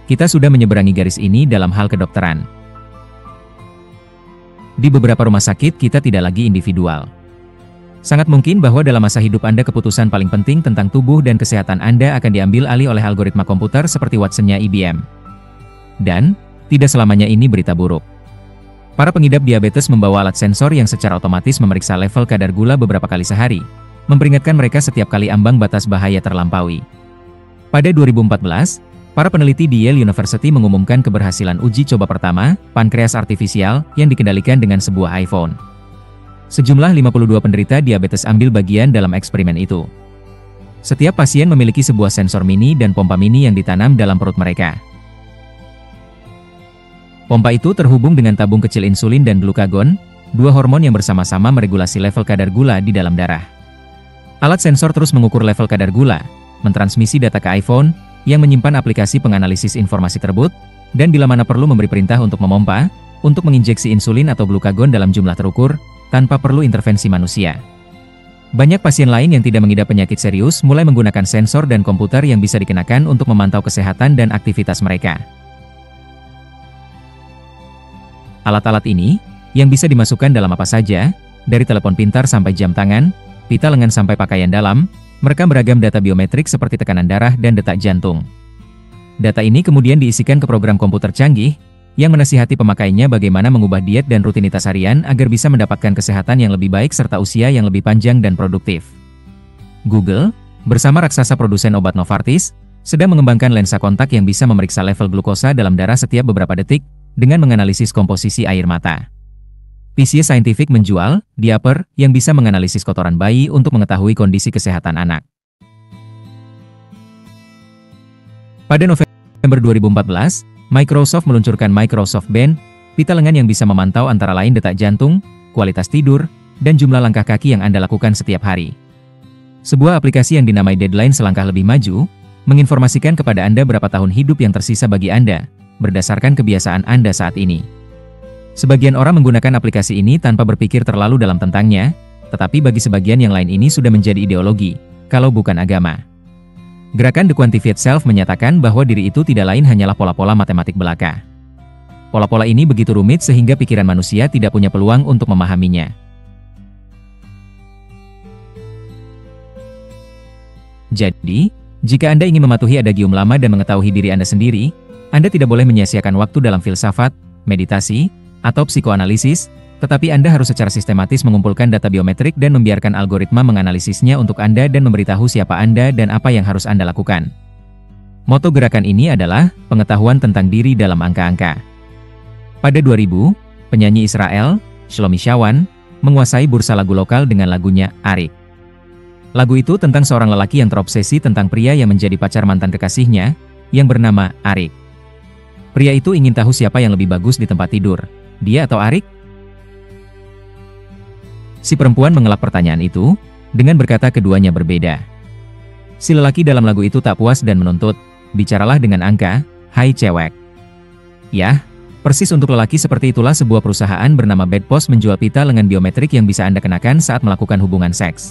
Kita sudah menyeberangi garis ini dalam hal kedokteran. Di beberapa rumah sakit kita tidak lagi individual. Sangat mungkin bahwa dalam masa hidup Anda keputusan paling penting tentang tubuh dan kesehatan Anda akan diambil alih oleh algoritma komputer seperti Watson-nya IBM. Dan, tidak selamanya ini berita buruk. Para pengidap diabetes membawa alat sensor yang secara otomatis memeriksa level kadar gula beberapa kali sehari, memperingatkan mereka setiap kali ambang batas bahaya terlampaui. Pada 2014, para peneliti di Yale University mengumumkan keberhasilan uji coba pertama, pankreas artifisial, yang dikendalikan dengan sebuah iPhone. Sejumlah 52 penderita diabetes ambil bagian dalam eksperimen itu. Setiap pasien memiliki sebuah sensor mini dan pompa mini yang ditanam dalam perut mereka. Pompa itu terhubung dengan tabung kecil insulin dan glukagon, dua hormon yang bersama-sama meregulasi level kadar gula di dalam darah. Alat sensor terus mengukur level kadar gula, mentransmisi data ke iPhone, yang menyimpan aplikasi penganalisis informasi tersebut, dan bila mana perlu memberi perintah untuk memompa, untuk menginjeksi insulin atau glukagon dalam jumlah terukur, tanpa perlu intervensi manusia. Banyak pasien lain yang tidak mengidap penyakit serius mulai menggunakan sensor dan komputer yang bisa dikenakan untuk memantau kesehatan dan aktivitas mereka. Alat-alat ini, yang bisa dimasukkan dalam apa saja, dari telepon pintar sampai jam tangan, pita lengan sampai pakaian dalam, merekam beragam data biometrik seperti tekanan darah dan detak jantung. Data ini kemudian diisikan ke program komputer canggih, yang menasihati pemakainya bagaimana mengubah diet dan rutinitas harian agar bisa mendapatkan kesehatan yang lebih baik serta usia yang lebih panjang dan produktif. Google, bersama raksasa produsen obat Novartis, sedang mengembangkan lensa kontak yang bisa memeriksa level glukosa dalam darah setiap beberapa detik, dengan menganalisis komposisi air mata. PCA Scientific menjual diaper yang bisa menganalisis kotoran bayi untuk mengetahui kondisi kesehatan anak. Pada November 2014, Microsoft meluncurkan Microsoft Band, pita lengan yang bisa memantau antara lain detak jantung, kualitas tidur, dan jumlah langkah kaki yang Anda lakukan setiap hari. Sebuah aplikasi yang dinamai Deadline selangkah lebih maju, menginformasikan kepada Anda berapa tahun hidup yang tersisa bagi Anda, berdasarkan kebiasaan Anda saat ini. Sebagian orang menggunakan aplikasi ini tanpa berpikir terlalu dalam tentangnya, tetapi bagi sebagian yang lain ini sudah menjadi ideologi, kalau bukan agama. Gerakan The Quantified Self menyatakan bahwa diri itu tidak lain hanyalah pola-pola matematik belaka. Pola-pola ini begitu rumit sehingga pikiran manusia tidak punya peluang untuk memahaminya. Jadi, jika Anda ingin mematuhi adagium lama dan mengetahui diri Anda sendiri, Anda tidak boleh menyia-nyiakan waktu dalam filsafat, meditasi, atau psikoanalisis, tetapi Anda harus secara sistematis mengumpulkan data biometrik dan membiarkan algoritma menganalisisnya untuk Anda dan memberitahu siapa Anda dan apa yang harus Anda lakukan. Moto gerakan ini adalah pengetahuan tentang diri dalam angka-angka. Pada 2000, penyanyi Israel, Shlomi Shawan, menguasai bursa lagu lokal dengan lagunya Arik. Lagu itu tentang seorang lelaki yang terobsesi tentang pria yang menjadi pacar mantan kekasihnya, yang bernama Arik. Pria itu ingin tahu siapa yang lebih bagus di tempat tidur, dia atau Arik? Si perempuan mengelak pertanyaan itu, dengan berkata keduanya berbeda. Si lelaki dalam lagu itu tak puas dan menuntut, bicaralah dengan angka, hai cewek. Yah, Persis untuk lelaki seperti itulah sebuah perusahaan bernama Bedpost menjual pita lengan biometrik yang bisa Anda kenakan saat melakukan hubungan seks.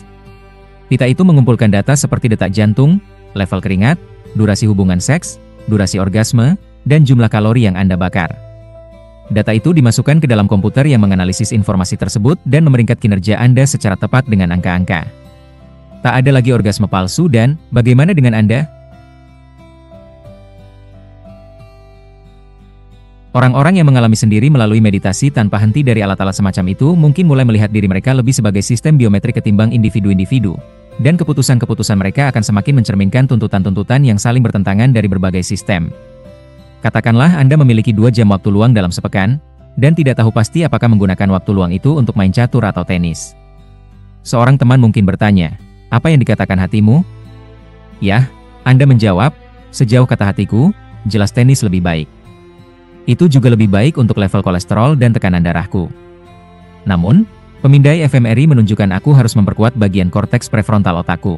Pita itu mengumpulkan data seperti detak jantung, level keringat, durasi hubungan seks, durasi orgasme, dan jumlah kalori yang Anda bakar. Data itu dimasukkan ke dalam komputer yang menganalisis informasi tersebut dan memeringkat kinerja Anda secara tepat dengan angka-angka. Tak ada lagi orgasme palsu dan, bagaimana dengan Anda? Orang-orang yang mengalami sendiri melalui meditasi tanpa henti dari alat-alat semacam itu mungkin mulai melihat diri mereka lebih sebagai sistem biometrik ketimbang individu-individu. Dan keputusan-keputusan mereka akan semakin mencerminkan tuntutan-tuntutan yang saling bertentangan dari berbagai sistem. Katakanlah Anda memiliki 2 jam waktu luang dalam sepekan, dan tidak tahu pasti apakah menggunakan waktu luang itu untuk main catur atau tenis. Seorang teman mungkin bertanya, apa yang dikatakan hatimu? Yah, Anda menjawab, sejauh kata hatiku, jelas tenis lebih baik. Itu juga lebih baik untuk level kolesterol dan tekanan darahku. Namun, pemindai fMRI menunjukkan aku harus memperkuat bagian korteks prefrontal otakku.